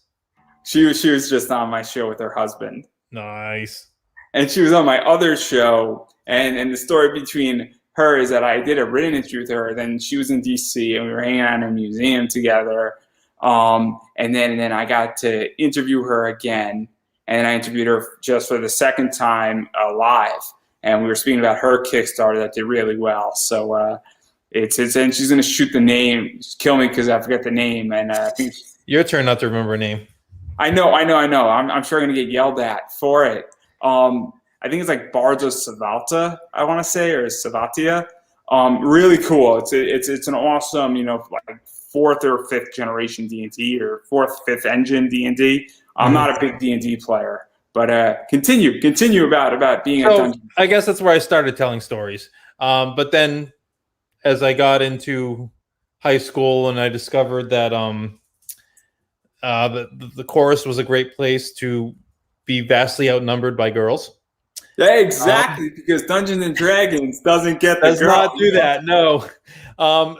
She was just on my show with her husband. Nice. And she was on my other show, and the story between her is that I did a written interview with her. Then she was in DC, and we were hanging out in a museum together. And then I got to interview her again, and I interviewed her just for the second time live. And we were speaking about her Kickstarter that did really well. So and she's gonna shoot the name, kill me because I forget the name. And I think your turn not to remember a name. I know. I'm sure I'm gonna get yelled at for it. I think it's like Bards of Savalta, I want to say, or Savatia. Really cool. It's an awesome, like 4th or 5th generation D&D, or 4th, 5th engine D&D. I'm not a big D&D player, but continue about being a dungeon. I guess that's where I started telling stories. But then, as I got into high school, and I discovered that the chorus was a great place to be vastly outnumbered by girls. Yeah, exactly, because Dungeons and Dragons doesn't get the does girl. Not do that. No.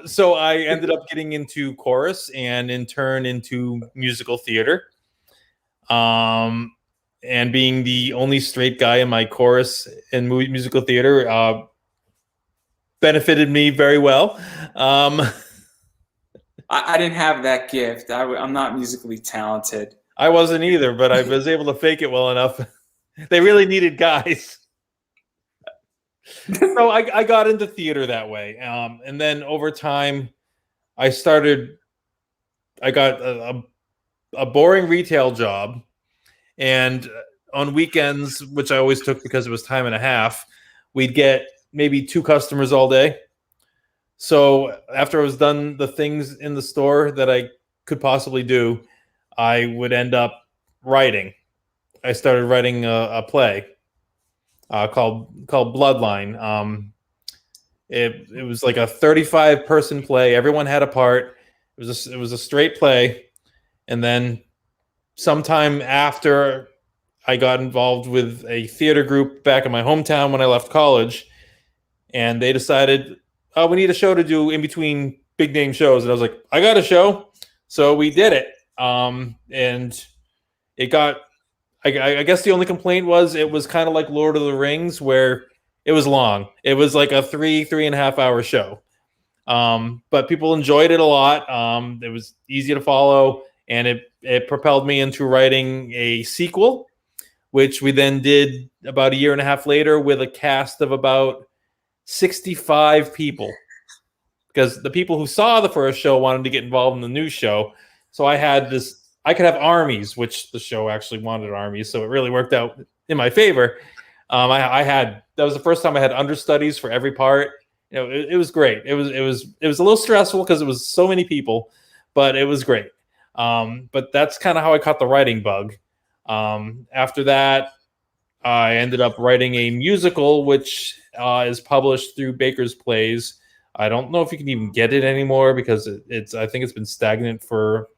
So I ended up getting into chorus, and in turn into musical theater. And being the only straight guy in my chorus and musical theater benefited me very well. I didn't have that gift. I'm not musically talented. I wasn't either, but I was able to fake it well enough. They really needed guys. So I got into theater that way. And then over time, I got a boring retail job. And on weekends, which I always took because it was time and a half, we'd get maybe 2 customers all day. So after I was done the things in the store that I could possibly do, I would end up writing. I started writing a play called Bloodline. It was like a 35-person play. Everyone had a part. It was a straight play. And then sometime after, I got involved with a theater group back in my hometown when I left college, and they decided, oh, we need a show to do in between big name shows. And I was like, I got a show. So we did it. And it got, I guess the only complaint was it was kind of like Lord of the Rings, where it was long. It was like a 3.5 hour show. But people enjoyed it a lot. It was easy to follow, and it propelled me into writing a sequel, which we then did about 1.5 years later with a cast of about 65 people, because the people who saw the first show wanted to get involved in the new show. So I could have armies, which the show actually wanted armies. So it really worked out in my favor. That was the first time I had understudies for every part. It was great. It was a little stressful because it was so many people, but it was great. But that's kind of how I caught the writing bug. After that, I ended up writing a musical, which is published through Baker's Plays. I don't know if you can even get it anymore because I think it's been stagnant for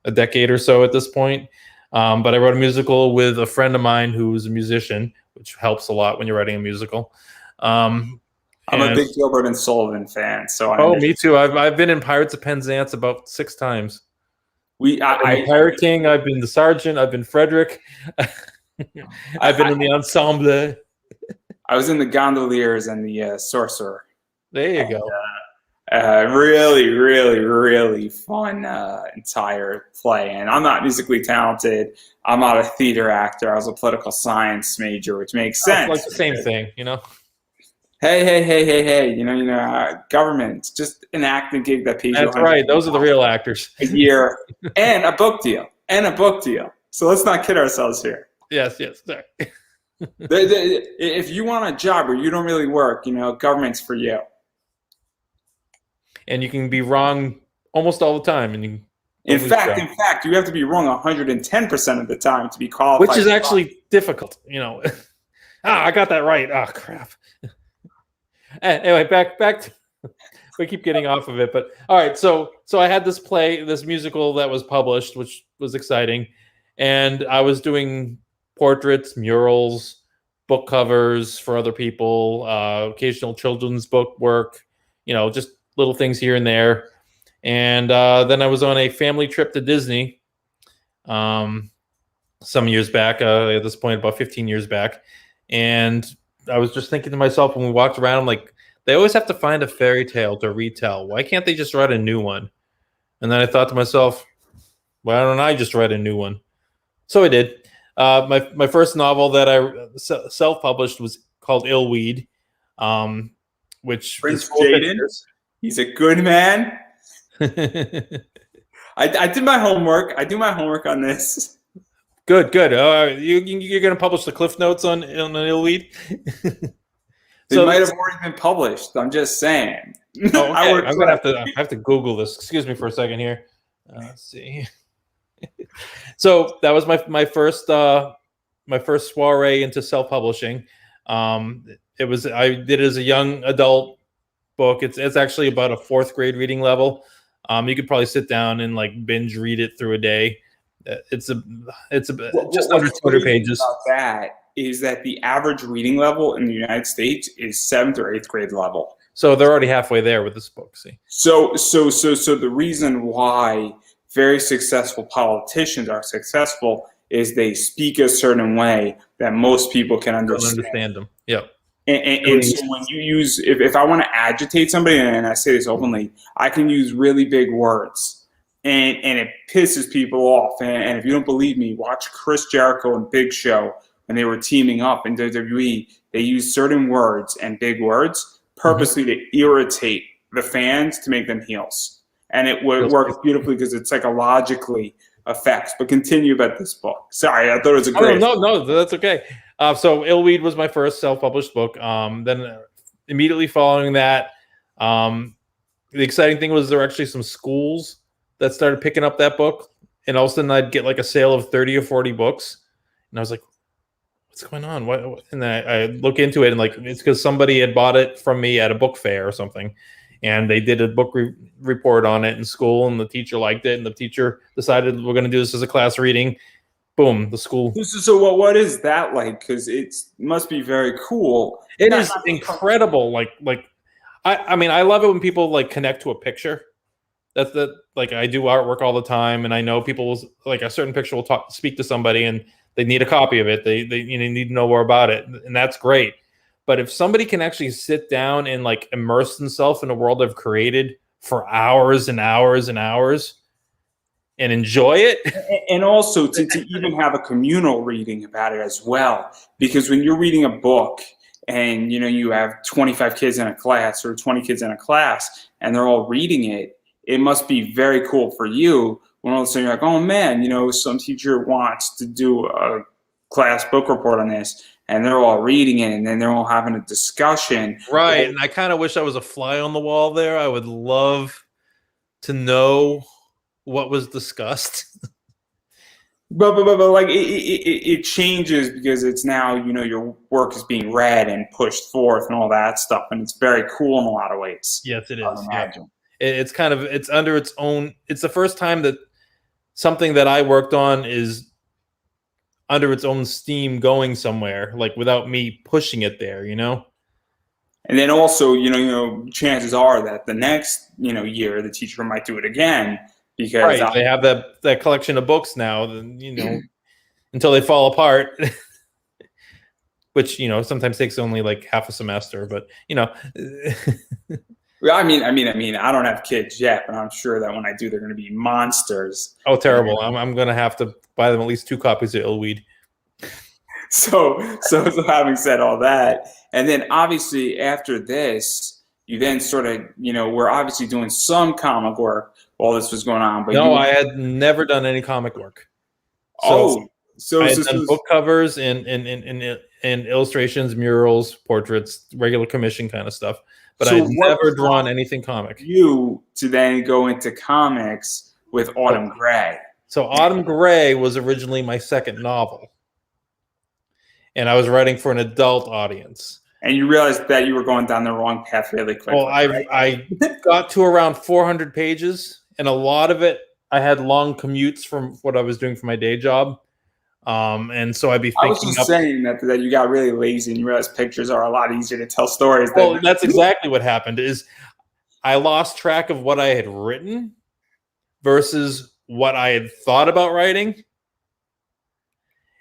a decade or so at this point. But I wrote a musical with a friend of mine who's a musician, which helps a lot when you're writing a musical. I'm a big Gilbert and Sullivan fan. Me too. I've been in Pirates of Penzance about 6 times. I've been Pirate King. I've been the Sergeant. I've been Frederick. I've been in the Ensemble. I was in the Gondoliers and the Sorcerer. There you go. Really, really, really fun entire play. And I'm not musically talented. I'm not a theater actor. I was a political science major, which makes sense. It's like the same thing, Hey. Government. It's just an acting gig that pays you. That's right. Those are the real actors. A year and a book deal. So let's not kid ourselves here. Yes. Sorry. If you want a job where you don't really work, government's for you. And you can be wrong almost all the time, and you In don't lose fact, job. in fact, you have to be wrong 110% of the time to be qualified. Which is actually difficult, I got that right. Oh, crap. Anyway, back to, we keep getting off of it, but all right. So I had this musical that was published, which was exciting, and I was doing portraits, murals, book covers for other people, occasional children's book work, just little things here and there. And then I was on a family trip to Disney some years back, at this point, about 15 years back. And I was just thinking to myself when we walked around, I'm like, they always have to find a fairy tale to retell. Why can't they just write a new one? And then I thought to myself, why don't I just write a new one? So I did. My first novel that I self-published was called Illweed, which Prince is full of Jaden. pictures. He's a good man. I did my homework. I do my homework on this. Good. You're going to publish the cliff notes on Illweed? They might have already been published. I'm just saying. Oh, okay. I'm gonna have to Google this. Excuse me for a second here. Let's see. So that was my first soiree into self-publishing. I did it as a young adult book. It's actually about a 4th grade reading level. You could probably sit down and like binge read it through a day. It's just under 200 pages. About that is that the average reading level in the United States is 7th or 8th grade level. So they're already halfway there with this book. See. So the reason why very successful politicians are successful is they speak a certain way that most people can understand them. Yep. And so when you use, if I want to agitate somebody, and I say this openly, I can use really big words, and it pisses people off. And if you don't believe me, watch Chris Jericho and Big Show when they were teaming up in WWE. They used certain words and big words purposely to irritate the fans to make them heels, and it works beautifully because it psychologically affects. But continue about this book. Sorry, I thought it was a great. No, that's okay. So Illweed was my first self-published book. Then immediately following that, the exciting thing was there were actually some schools that started picking up that book, and all of a sudden I'd get like a sale of 30 or 40 books, and I was like, what's going on? What? And then I look into it, and like it's because somebody had bought it from me at a book fair or something, and they did a book report on it in school, and the teacher liked it, and the teacher decided we're going to do this as a class reading. Boom, the school. So what is that like? Because it must be very cool. It is incredible. I mean, I love it when people like connect to a picture. That's like I do artwork all the time, and I know people will, like a certain picture will speak to somebody, and they need a copy of it. They need to know more about it, and that's great. But if somebody can actually sit down and like immerse themselves in a world they've created for hours and hours and hours and enjoy it. And also to even have a communal reading about it as well. Because when you're reading a book and you have 25 kids in a class or 20 kids in a class and they're all reading it, it must be very cool for you when all of a sudden you're like, oh man, some teacher wants to do a class book report on this, and they're all reading it, and then they're all having a discussion. Right, and I kind of wish I was a fly on the wall there. I would love to know what was discussed. But like it changes because it's now your work is being read and pushed forth and all that stuff, and it's very cool in a lot of ways. Yes, it is. Yeah. It's under its own. It's the first time that something that I worked on is under its own steam going somewhere, like without me pushing it there, And then also, chances are that the next, year the teacher might do it again because they have that collection of books now, until they fall apart, which, sometimes takes only like half a semester, but I mean, I don't have kids yet, but I'm sure that when I do, they're going to be monsters. Oh, terrible! I'm going to have to buy them at least 2 copies of Illweed. So having said all that, and then obviously after this, you then sort of, we're obviously doing some comic work while this was going on. But no, I had never done any comic work. So I had done book covers and in illustrations, murals, portraits, regular commission kind of stuff. But So I'd what never drawn anything comic. you to then go into comics with Autumn Gray? So Autumn Gray was originally my second novel, and I was writing for an adult audience. And you realized that you were going down the wrong path really quickly. Well, I got to around 400 pages, and a lot of it I had long commutes from what I was doing for my day job. And so I'd be thinking. I was just saying that you got really lazy and you realized pictures are a lot easier to tell stories. Well, that's exactly what happened. Is I lost track of what I had written versus what I had thought about writing,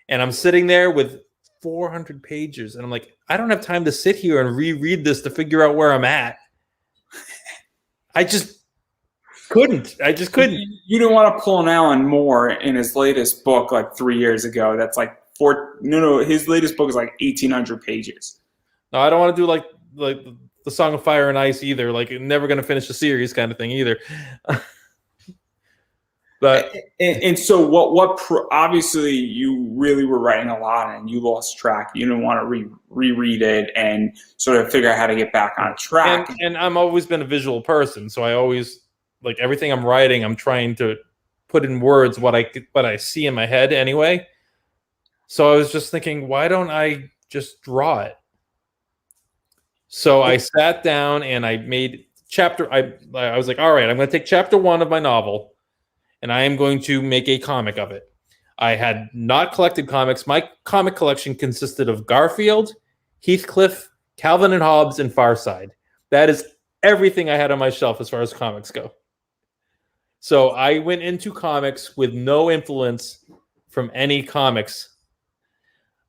and I'm sitting there with 400 pages, and I'm like, I don't have time to sit here and reread this to figure out where I'm at. I just couldn't. You didn't want to pull an Alan Moore in his latest book like 3 years ago. That's like his latest book is like 1,800 pages. No, I don't want to do like the Song of Fire and Ice either. Like, never going to finish the series kind of thing either. But and so obviously you really were writing a lot and you lost track. You didn't want to reread it and sort of figure out how to get back on track. And I'm always been a visual person, so I always, like, everything I'm writing, I'm trying to put in words what I see in my head anyway. So I was just thinking, why don't I just draw it? So I sat down and I made I was like, all right, I'm going to take chapter 1 of my novel, and I am going to make a comic of it. I had not collected comics. My comic collection consisted of Garfield, Heathcliff, Calvin and Hobbes, and Far Side. That is everything I had on my shelf as far as comics go. So I went into comics with no influence from any comics.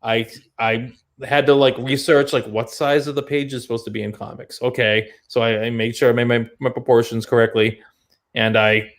I had to research what size of the page is supposed to be in comics. Okay, so I made sure I made my proportions correctly, and I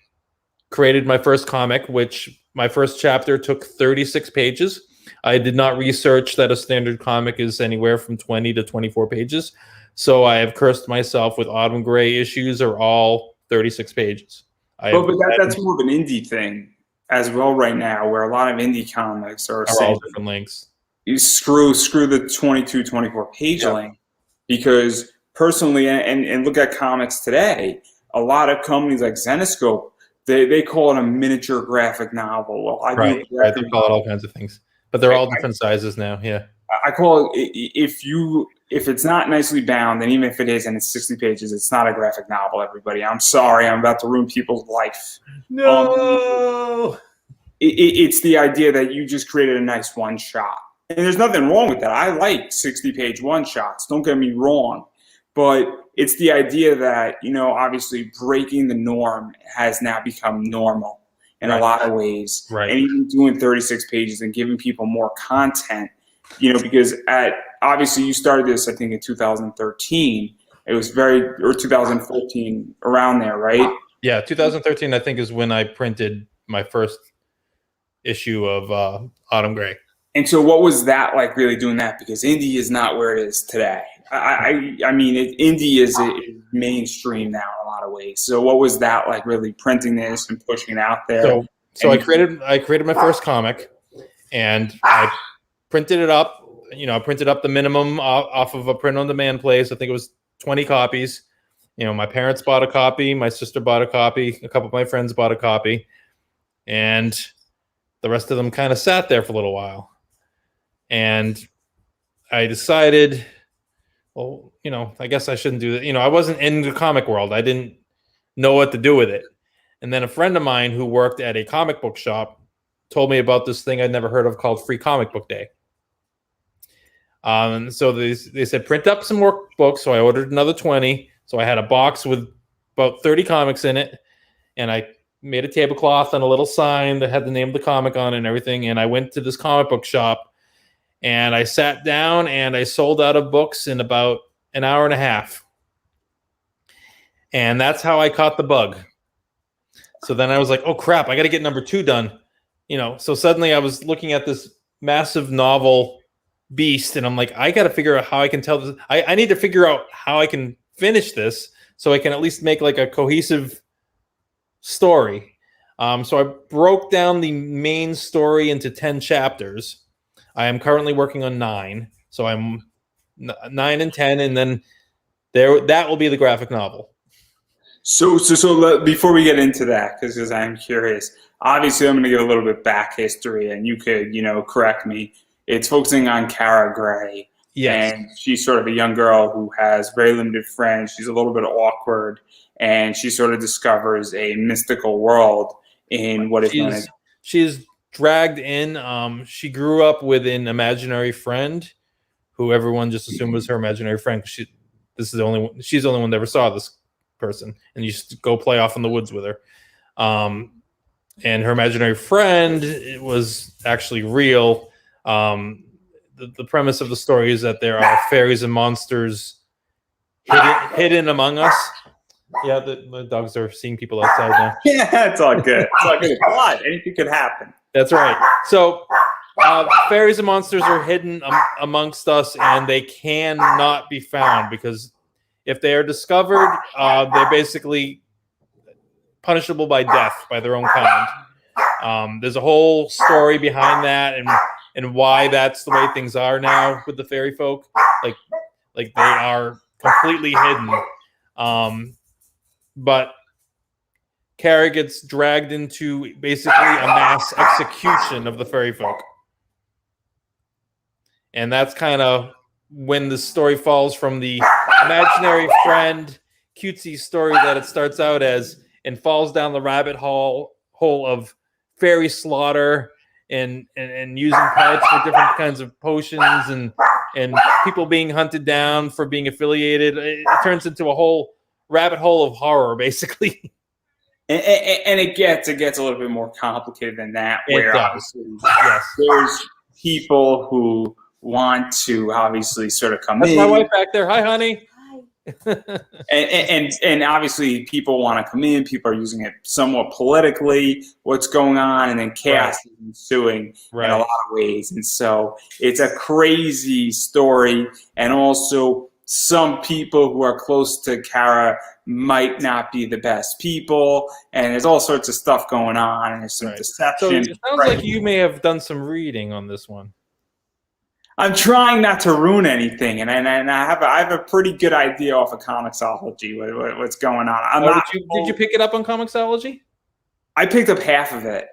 created my first comic, which my first chapter took 36 pages. I did not research that a standard comic is anywhere from 20 to 24 pages. So I have cursed myself with Autumn Gray issues are all 36 pages. But that's more of an indie thing as well right now, where a lot of indie comics are all different lengths. You screw the 22, 24 page length, because personally, and look at comics today, a lot of companies like Zenescope, they call it a miniature graphic novel. Well, Right, they call it all kinds of things, but they're all different sizes now. Yeah, I call it, if it's not nicely bound, and even if it is and it's 60 pages, it's not a graphic novel. Everybody, I'm sorry, I'm about to ruin people's life. No, it's the idea that you just created a nice one shot. And there's nothing wrong with that. I like 60-page one-shots. Don't get me wrong. But it's the idea that, obviously breaking the norm has now become normal in a lot of ways. Right. And even doing 36 pages and giving people more content, because obviously you started this, I think, in 2013. It was or 2014, around there, right? Yeah, 2013, I think, is when I printed my first issue of Autumn Gray. And so what was that like, really doing that? Because indie is not where it is today. I mean, indie is mainstream now in a lot of ways. So what was that like, really printing this and pushing it out there? So I created my first comic, and I printed it up. I printed up the minimum off of a print-on-demand place. I think it was 20 copies. My parents bought a copy. My sister bought a copy. A couple of my friends bought a copy. And the rest of them kind of sat there for a little while. And I decided, well, I guess I shouldn't do that. I wasn't in the comic world. I didn't know what to do with it. And then a friend of mine who worked at a comic book shop told me about this thing I'd never heard of called Free Comic Book Day. And so they said, print up some more books. So I ordered another 20. So I had a box with about 30 comics in it. And I made a tablecloth and a little sign that had the name of the comic on it and everything. And I went to this comic book shop, and I sat down and I sold out of books in about an hour and a half. And that's how I caught the bug. So then I was like, oh crap, I got to get number 2 done. So suddenly I was looking at this massive novel beast, and I'm like, I got to figure out how I can tell this. I need to figure out how I can finish this so I can at least make like a cohesive story. So I broke down the main story into 10 chapters. I am currently working on 9. So I'm 9 and 10, and then that will be the graphic novel. So before we get into that, because I'm curious, obviously I'm going to give a little bit back history, and you could, correct me. It's focusing on Kara Gray. Yes. And she's sort of a young girl who has very limited friends. She's a little bit awkward, and she sort of discovers a mystical world in what is known as. She's dragged in. She grew up with an imaginary friend, who everyone just assumed was her imaginary friend. She's the only one that ever saw this person, and you just go play off in the woods with her. And her imaginary friend was actually real. The premise of the story is that there are fairies and monsters hidden among us. Yeah, the dogs are seeing people outside now. Yeah, it's all good. It's all good. A lot. Anything could happen. That's right. So fairies and monsters are hidden amongst us, and they cannot be found, because if they are discovered, they're basically punishable by death by their own kind. There's a whole story behind that, and why that's the way things are now with the fairy folk. Like they are completely hidden. But Kara gets dragged into basically a mass execution of the fairy folk. And that's kind of when the story falls from the imaginary friend cutesy story that it starts out as, and falls down the rabbit hole of fairy slaughter and using pets for different kinds of potions and people being hunted down for being affiliated. It turns into a whole rabbit hole of horror, basically. And it gets a little bit more complicated than that. Where obviously, yes, there's people who want to obviously sort of come in. That's my wife back there. Hi, honey. and obviously people want to come in. People are using it somewhat politically, what's going on, and then chaos is ensuing in a lot of ways. And so it's a crazy story. And also some people who are close to Kara might not be the best people, and there's all sorts of stuff going on, and there's some deception. So it sounds like you may have done some reading on this one. I'm trying not to ruin anything, and I have a pretty good idea off of Comixology what's going on. Did you pick it up on Comixology? I picked up half of it.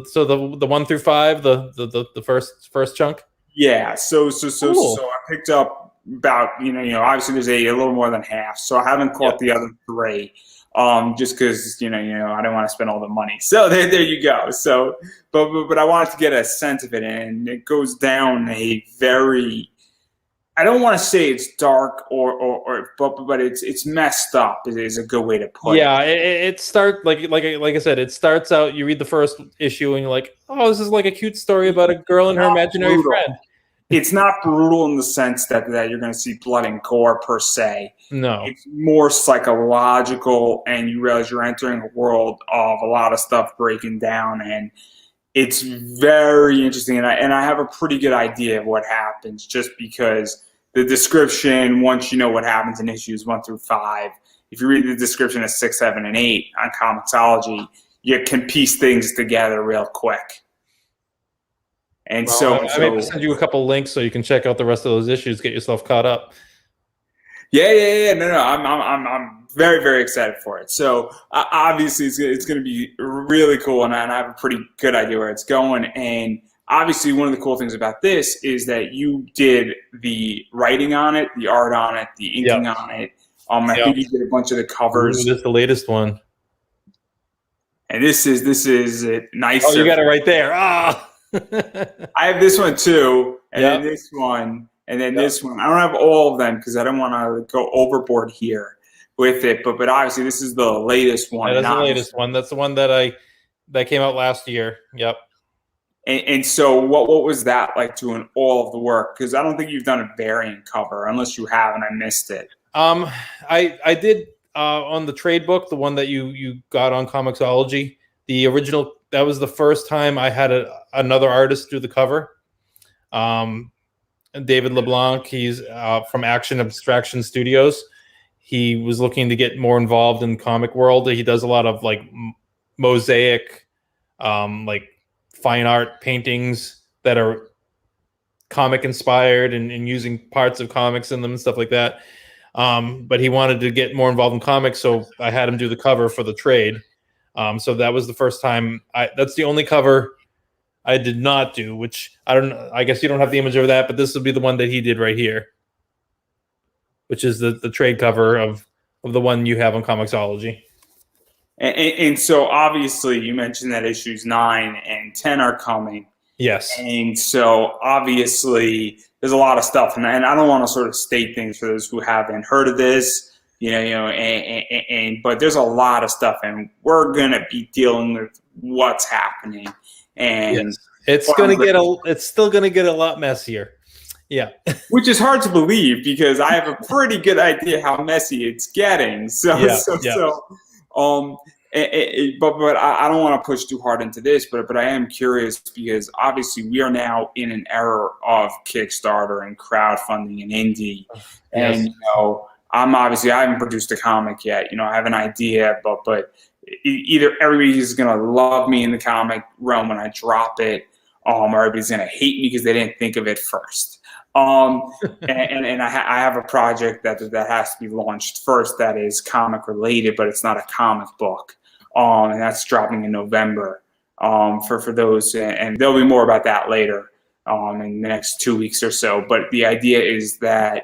So the 1 through 5, the first chunk. Yeah. So Cool. So I picked up about obviously there's a little more than half. So I haven't caught the other 3. Just because I don't want to spend all the money. So there you go. So, but I wanted to get a sense of it, and it goes down a very. I don't want to say it's dark but it's messed up. Is a good way to put it. Yeah, it starts like I said. It starts out. You read the first issue, and you're like, oh, this is like a cute story about a girl and her imaginary friend. It's not brutal in the sense that you're going to see blood and gore per se. No. It's more psychological, and you realize you're entering a world of a lot of stuff breaking down, and it's very interesting. And I have a pretty good idea of what happens just because the description, once you know what happens in issues 1 through 5, if you read the description of 6, 7, and 8 on Comixology, you can piece things together real quick. And I may send you a couple links so you can check out the rest of those issues, get yourself caught up. Yeah. No. I'm very, very excited for it. So obviously it's going to be really cool, and I have a pretty good idea where it's going. And obviously one of the cool things about this is that you did the writing on it, the art on it, the inking on it. I think you did a bunch of the covers. This is the latest one. And this is it. Nicer. Oh, you got it right there. I have this one too, and then this one, and then this one. I don't have all of them because I don't want to go overboard here with it. But obviously, this is the latest one. That's the latest one. That's the one that came out last year. Yep. And so, what was that like doing all of the work? Because I don't think you've done a variant cover, unless you have, and I missed it. I did on the trade book, the one that you got on Comixology, the original. That was the first time I had another artist do the cover. David LeBlanc, he's from Action Abstraction Studios. He was looking to get more involved in the comic world. He does a lot of like mosaic, like fine art paintings that are comic inspired and using parts of comics in them and stuff like that. But he wanted to get more involved in comics, so I had him do the cover for the trade. So that was the first time. That's the only cover I did not do, which I don't know. I guess you don't have the image of that, but this will be the one that he did right here, which is the trade cover of the one you have on Comixology. And so obviously you mentioned that issues 9 and 10 are coming. Yes. And so obviously there's a lot of stuff, and I don't want to sort of state things for those who haven't heard of this, but there's a lot of stuff, and we're gonna be dealing with what's happening. And yes. It's still gonna get a lot messier. Yeah. Which is hard to believe because I have a pretty good idea how messy it's getting. But I don't want to push too hard into this, but I am curious because obviously we are now in an era of Kickstarter and crowdfunding and indie. Yes. And I haven't produced a comic yet. I have an idea, but either everybody's gonna love me in the comic realm when I drop it, or everybody's gonna hate me because they didn't think of it first. And I have a project that has to be launched first that is comic related, but it's not a comic book. And that's dropping in November for those, and there'll be more about that later in the next 2 weeks or so. But the idea is that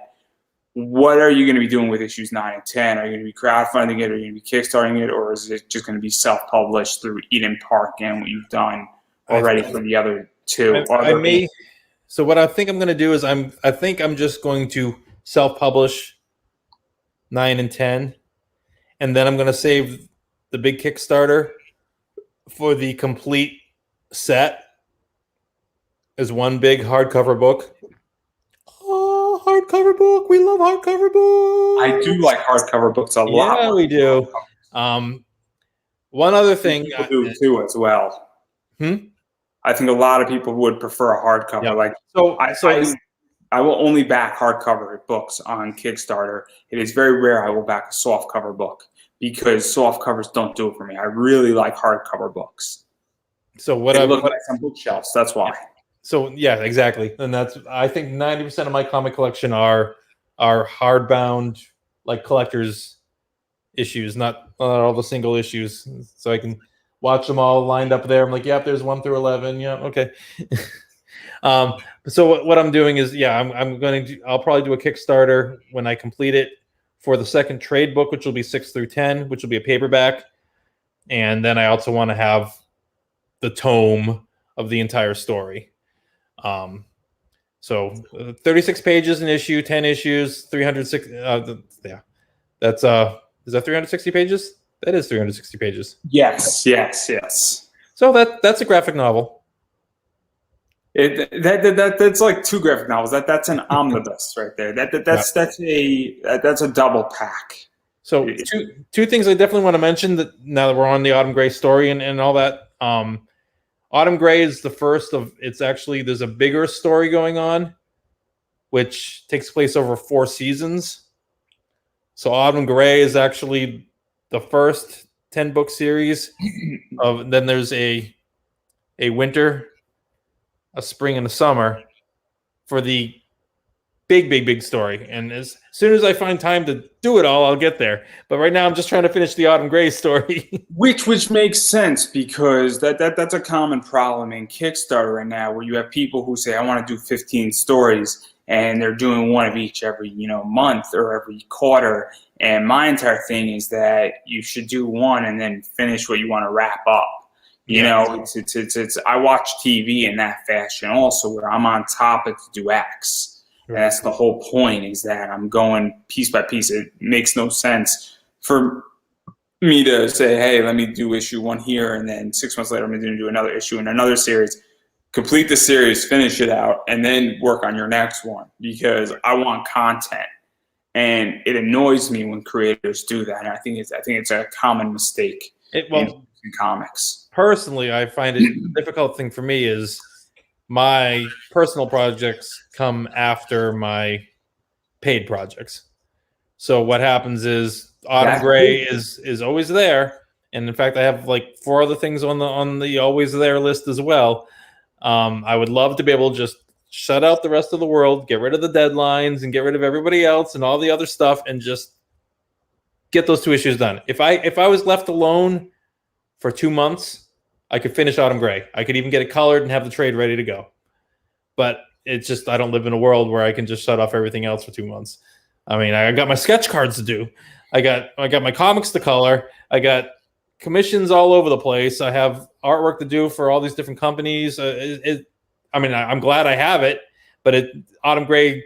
what are you going to be doing with issues 9 and 10? Are you going to be crowdfunding it? Are you going to be kickstarting it? Or is it just going to be self-published through Eden Park and what you've done already for the other two? So what I think I'm going to do is I think I'm just going to self-publish 9 and 10, and then I'm going to save the big Kickstarter for the complete set as one big hardcover book. Oh, hardcover book! We love hardcover books. I do like hardcover books a lot. Yeah, we do. One other thing, people do too as well. I think a lot of people would prefer a hardcover. Yeah. I will only back hardcover books on Kickstarter. It is very rare I will back a softcover book because soft covers don't do it for me. I really like hardcover books. So what I look like some bookshelves. That's why. So yeah, exactly, and I think 90% of my comic collection are hardbound, like collector's issues, not all the single issues. So I can watch them all lined up there. I'm like, yep, there's 1 through 11. Yeah, okay. So what I'm doing is, I'll probably do a Kickstarter when I complete it for the second trade book, which will be 6 through 10, which will be a paperback, and then I also want to have the tome of the entire story. So 36 pages an issue, 10 issues, 360. That's is that 360 pages? That is 360 pages. Yes. So that's a graphic novel. That's like 2 graphic novels. That's an omnibus right there. That's a double pack. So two things I definitely want to mention that now that we're on the Autumn Gray story and all that. Autumn Gray is the first of. It's actually there's a bigger story going on, which takes place over 4 seasons. So Autumn Gray is actually the first 10-book series. Then there's a winter, a spring, and a summer for the big story. And as soon as I find time to do it all, I'll get there. But right now I'm just trying to finish the Autumn Gray story. which makes sense because that's a common problem in Kickstarter right now, where you have people who say, I want to do 15 stories, and they're doing one of each every month or every quarter. And my entire thing is that you should do one and then finish what you want to wrap up. It's I watch TV in that fashion also, where I'm on topic to do X. And that's the whole point, is that I'm going piece by piece. It makes no sense for me to say, hey, let me do issue 1 here, and then 6 months later I'm going to do another issue in another series. Complete the series, finish it out, and then work on your next one, because I want content. And it annoys me when creators do that. And I think it's a common mistake in comics. Personally, I find it a difficult thing for me is my personal projects come after my paid projects. So what happens is Autumn Gray is always there, and in fact I have like 4 other things on the always there list as well. I would love to be able to just shut out the rest of the world, get rid of the deadlines and get rid of everybody else and all the other stuff and just get those 2 issues done. If I was left alone for 2 months, I could finish Autumn Gray. I could even get it colored and have the trade ready to go. But it's just, I don't live in a world where I can just shut off everything else for 2 months. I mean, I got my sketch cards to do. I got my comics to color. I got commissions all over the place. I have artwork to do for all these different companies. I'm glad I have it, but Autumn Gray,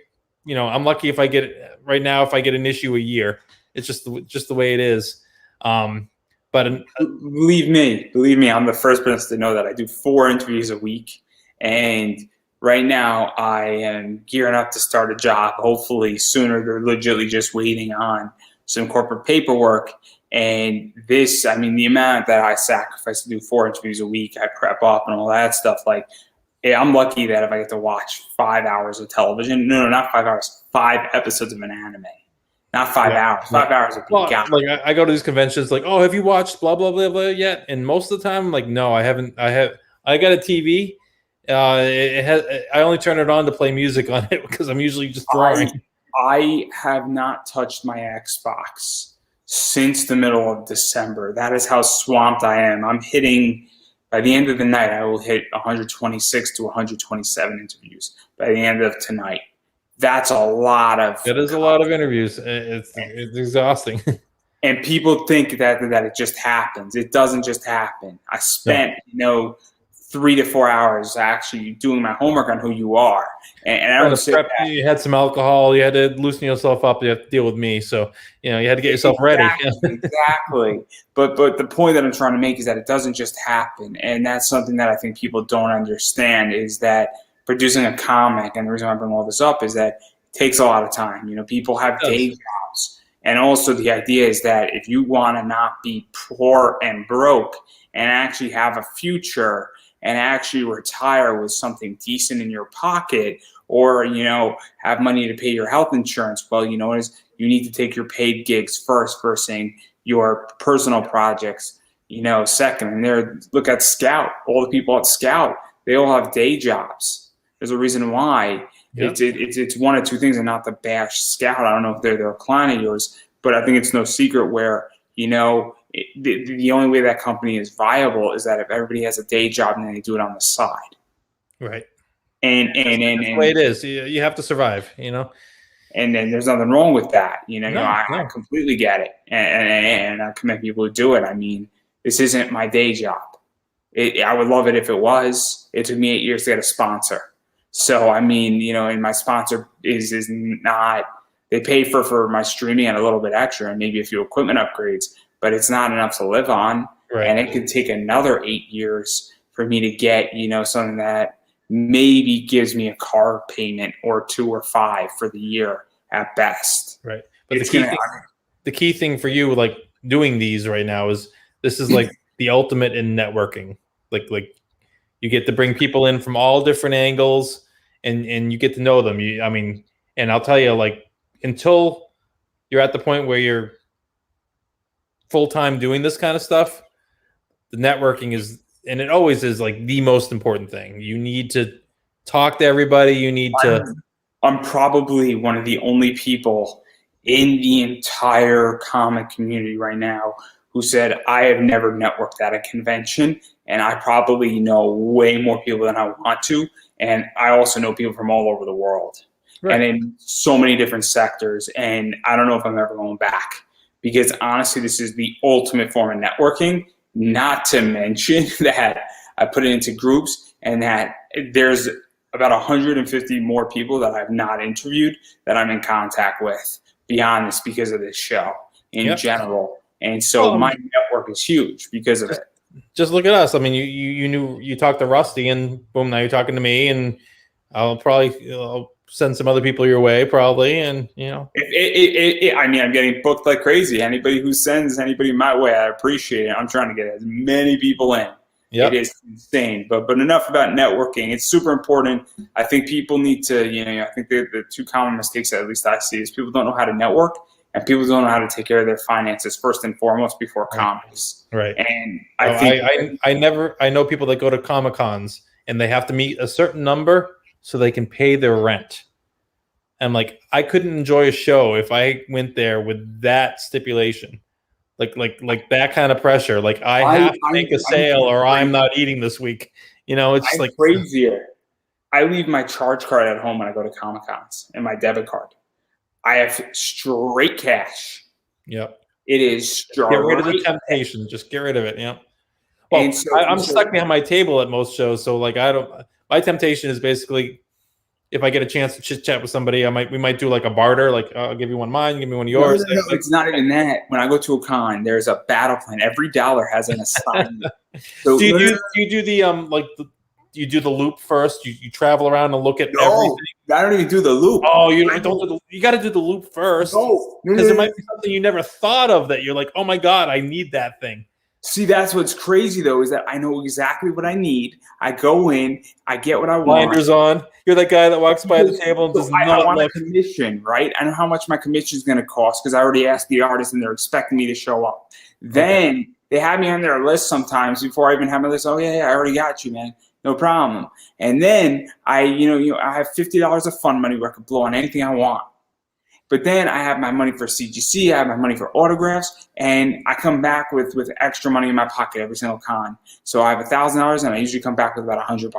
I'm lucky if I get it right now. If I get an issue a year, it's just the way it is. But believe me, I'm the first person to know that I do 4 interviews a week, and right now I am gearing up to start a job. Hopefully sooner. They're legitimately just waiting on some corporate paperwork. And this, I mean, the amount that I sacrifice to do 4 interviews a week, I prep up and all that stuff. Like, I'm lucky that if I get to watch 5 hours of television, no, not 5 hours, 5 episodes of an anime. Not 5 hours. 5 hours of like I go to these conventions, like, oh, have you watched blah blah blah blah yet? And most of the time, I'm like, no, I haven't. I got a TV. I only turn it on to play music on it because I'm usually just drawing. I have not touched my Xbox since the middle of December. That is how swamped I am. I'm hitting, by the end of the night, I will hit 126 to 127 interviews by the end of tonight. That's a lot of. It is a lot of interviews. It's exhausting. And people think that it just happens. It doesn't just happen. I spent, 3 to 4 hours actually doing my homework on who you are. And I don't say that. You had some alcohol. You had to loosen yourself up. You have to deal with me. So, you had to get yourself ready. Exactly. But the point that I'm trying to make is that it doesn't just happen. And that's something that I think people don't understand, is that producing a comic, and the reason I bring all this up is that it takes a lot of time. People have day jobs. And also the idea is that if you want to not be poor and broke and actually have a future and actually retire with something decent in your pocket, or, have money to pay your health insurance, well, you need to take your paid gigs first versus your personal projects, second. And look at Scout. All the people at Scout, they all have day jobs. There's a reason why. Yep. It's one of 2 things, and not to bash Scout. I don't know if they're a client of yours, but I think it's no secret where, the only way that company is viable is that if everybody has a day job and then they do it on the side. Right. And that's the way it is. You have to survive, And then there's nothing wrong with that. I completely get it. And I commend people who do it. I mean, this isn't my day job. I would love it if it was. It took me 8 years to get a sponsor. So, I mean, and my sponsor is not, they pay for my streaming and a little bit extra and maybe a few equipment upgrades, but it's not enough to live on. Right. And it could take another 8 years for me to get, something that maybe gives me a car payment or 2 or 5 for the year at best. Right. But the key thing for you, like doing these right now, is this is like the ultimate in networking. Like you get to bring people in from all different angles and you get to know them. And I'll tell you, like, until you're at the point where you're full-time doing this kind of stuff, the networking is, and it always is, like the most important thing. You need to talk to everybody. You need to. I'm probably one of the only people in the entire comic community right now who said I have never networked at a convention, and I probably know way more people than I want to. And I also know people from all over the world. Right. And in so many different sectors. And I don't know if I'm ever going back, because honestly, this is the ultimate form of networking, not to mention that I put it into groups and that there's about 150 more people that I've not interviewed that I'm in contact with beyond this because of this show in general. And so my network is huge because of it. Just look at us. I mean, you talked to Rusty, and boom, now you're talking to me, and I'll probably send some other people your way, probably, and I mean, I'm getting booked like crazy. Anybody who sends anybody my way, I appreciate it. I'm trying to get as many people in. Yep. It is insane. But enough about networking. It's super important. I think people need to, I think the 2 common mistakes that at least I see is people don't know how to network, and people don't know how to take care of their finances first and foremost before comics. Right. And I think I know people that go to Comic-Cons and they have to meet a certain number so they can pay their rent. And like, I couldn't enjoy a show if I went there with that stipulation, like that kind of pressure. Like, I have to make a sale or I'm not eating this week. It's I'm like crazier. I leave my charge card at home when I go to Comic Cons and my debit card. I have straight cash. Yep. It is straight. Get rid of the temptation. Just get rid of it. Yep. Well, So, I'm stuck behind my table at most shows, so like my temptation is basically, if I get a chance to chit chat with somebody, we might do like a barter, like I'll give you one of mine, give me one of yours. No, it's not even that. When I go to a con, there's a battle plan. Every dollar has an assignment. So do you do the you do the loop first? You travel around and look at everything? I don't even do the loop. Oh, you don't. You got to do the loop first. Because it might be something you never thought of that you're like, oh my god, I need that thing. See, that's what's crazy though, is that I know exactly what I need. I go in, I get what I want. Blinders on. You're that guy that walks by the table and does not want look. a commission, right? I know how much my commission is going to cost because I already asked the artist and they're expecting me to show up. Then they have me on their list sometimes before I even have my list. Oh yeah, I already got you, man. No problem. And then I have $50 of fund money where I can blow on anything I want. But then I have my money for CGC, I have my money for autographs, and I come back with extra money in my pocket every single con. So I have $1,000, and I usually come back with about $100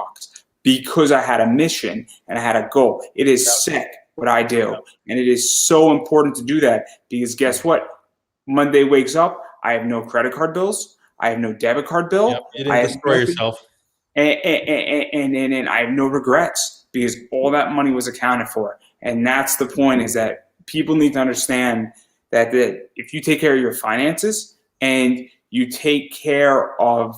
because I had a mission and I had a goal. It is sick what I do, and it is so important to do that because guess what? Monday wakes up, I have no credit card bills, I have no debit card bill. Yep, you didn't destroy yourself. And I have no regrets because all that money was accounted for. And that's the point, is that people need to understand that if you take care of your finances and you take care of,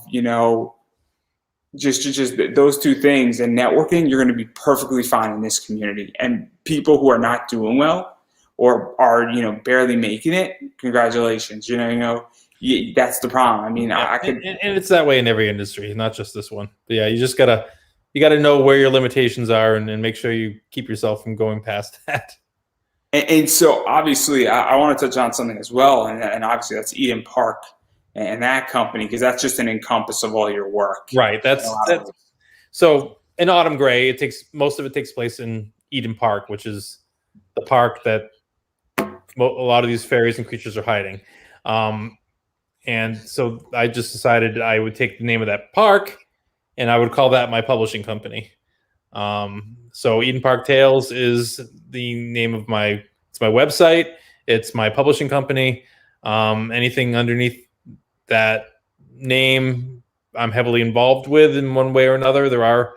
just those two things and networking, you're going to be perfectly fine in this community. And people who are not doing well or are, barely making it, congratulations. That's the problem. I mean, yeah, and it's that way in every industry, not just this one. But yeah, you gotta know where your limitations are and make sure you keep yourself from going past that. And so obviously I want to touch on something as well. And obviously that's Eden Park and that company, because that's just an encompass of all your work. Right. That's so in Autumn Gray, most of it takes place in Eden Park, which is the park that a lot of these fairies and creatures are hiding. And so I just decided I would take the name of that park and I would call that my publishing company. So Eden Park Tales is the name of my website. It's my publishing company. Anything underneath that name, I'm heavily involved with in one way or another. There are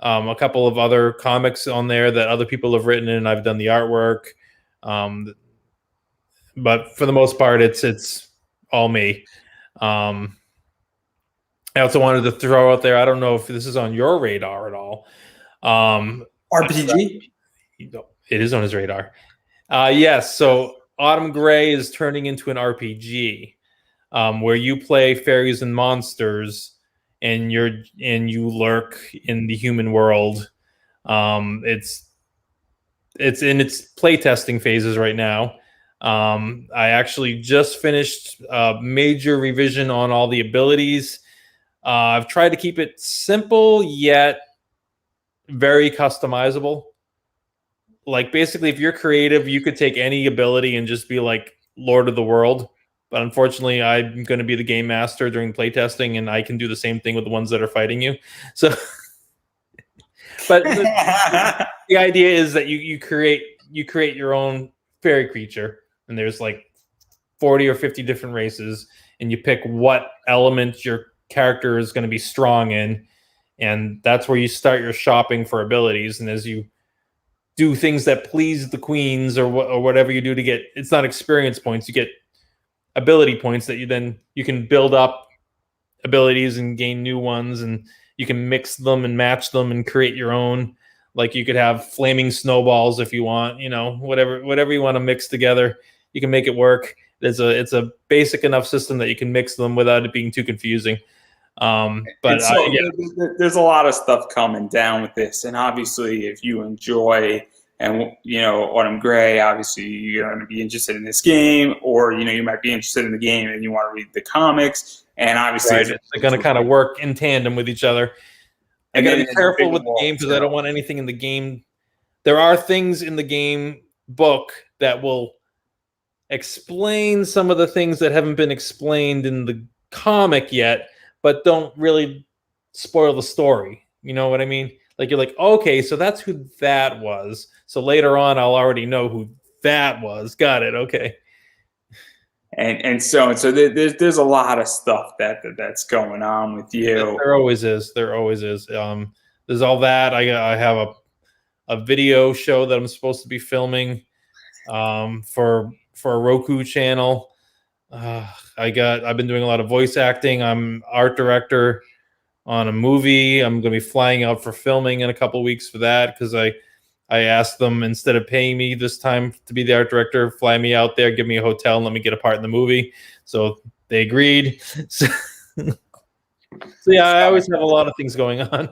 a couple of other comics on there that other people have written and I've done the artwork. But for the most part, it's all me. I also wanted to throw out there, I don't know if this is on your radar at all. RPG? It is on his radar. Yes, so Autumn Gray is turning into an RPG where you play fairies and monsters and you lurk in the human world. It's in its playtesting phases right now. I actually just finished a major revision on all the abilities. I've tried to keep it simple yet very customizable. Like basically, if you're creative, you could take any ability and just be like Lord of the World. But unfortunately, I'm going to be the game master during playtesting, and I can do the same thing with the ones that are fighting you. So, but the idea is that you create your own fairy creature. And there's like 40 or 50 different races, and you pick what element your character is going to be strong in, and that's where you start your shopping for abilities. And as you do things that please the queens or whatever you do to get, it's not experience points, you get ability points that you can build up abilities and gain new ones, and you can mix them and match them and create your own. Like you could have flaming snowballs if you want, whatever you want to mix together. You can make it work. It's a basic enough system that you can mix them without it being too confusing. But so, there's a lot of stuff coming down with this, and obviously, if you enjoy Autumn Gray, obviously you're going to be interested in this game, or you might be interested in the game and you want to read the comics, and obviously they're going to kind of work in tandem with each other. I got to be careful with the game because I don't want anything in the game. There are things in the game book that will explain some of the things that haven't been explained in the comic yet, but don't really spoil the story. You know what I mean? Like you're like, okay, so that's who that was. So later on, I'll already know who that was. Got it. Okay. And so there's a lot of stuff that's going on with you. There always is. There always is. There's all that. I have a video show that I'm supposed to be filming for a Roku channel. I've been doing a lot of voice acting. I'm art director on a movie. I'm going to be flying out for filming in a couple of weeks for that because I asked them, instead of paying me this time to be the art director, fly me out there, give me a hotel, and let me get a part in the movie. So they agreed. So yeah, I always have a lot of things going on.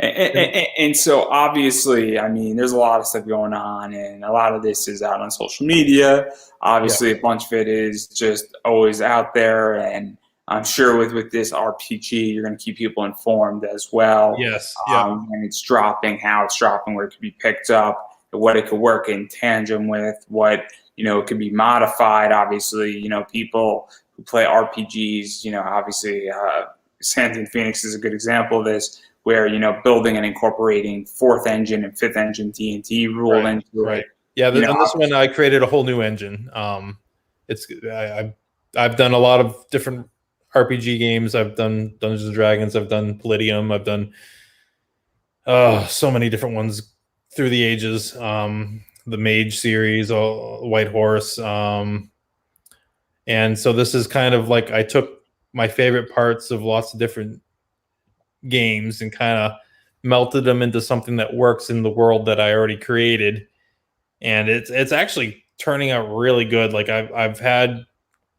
And so obviously, I mean, there's a lot of stuff going on, and a lot of this is out on social media. Obviously, a bunch of it is just always out there, and I'm sure with this RPG, you're going to keep people informed as well. Yes. When it's dropping, how it's dropping, where it could be picked up, what it could work in tandem with, what, it could be modified. Obviously, people who play RPGs, obviously, Sands and Phoenix is a good example of this, where, building and incorporating 4th engine and 5th engine D&D rule into it. Yeah, on this one, I created a whole new engine. I've done a lot of different RPG games. I've done Dungeons and Dragons. I've done Palladium. I've done so many different ones through the ages. The Mage series, White Horse. And so this is kind of like I took my favorite parts of lots of different games and kind of melted them into something that works in the world that I already created. And it's actually turning out really good. Like I've had,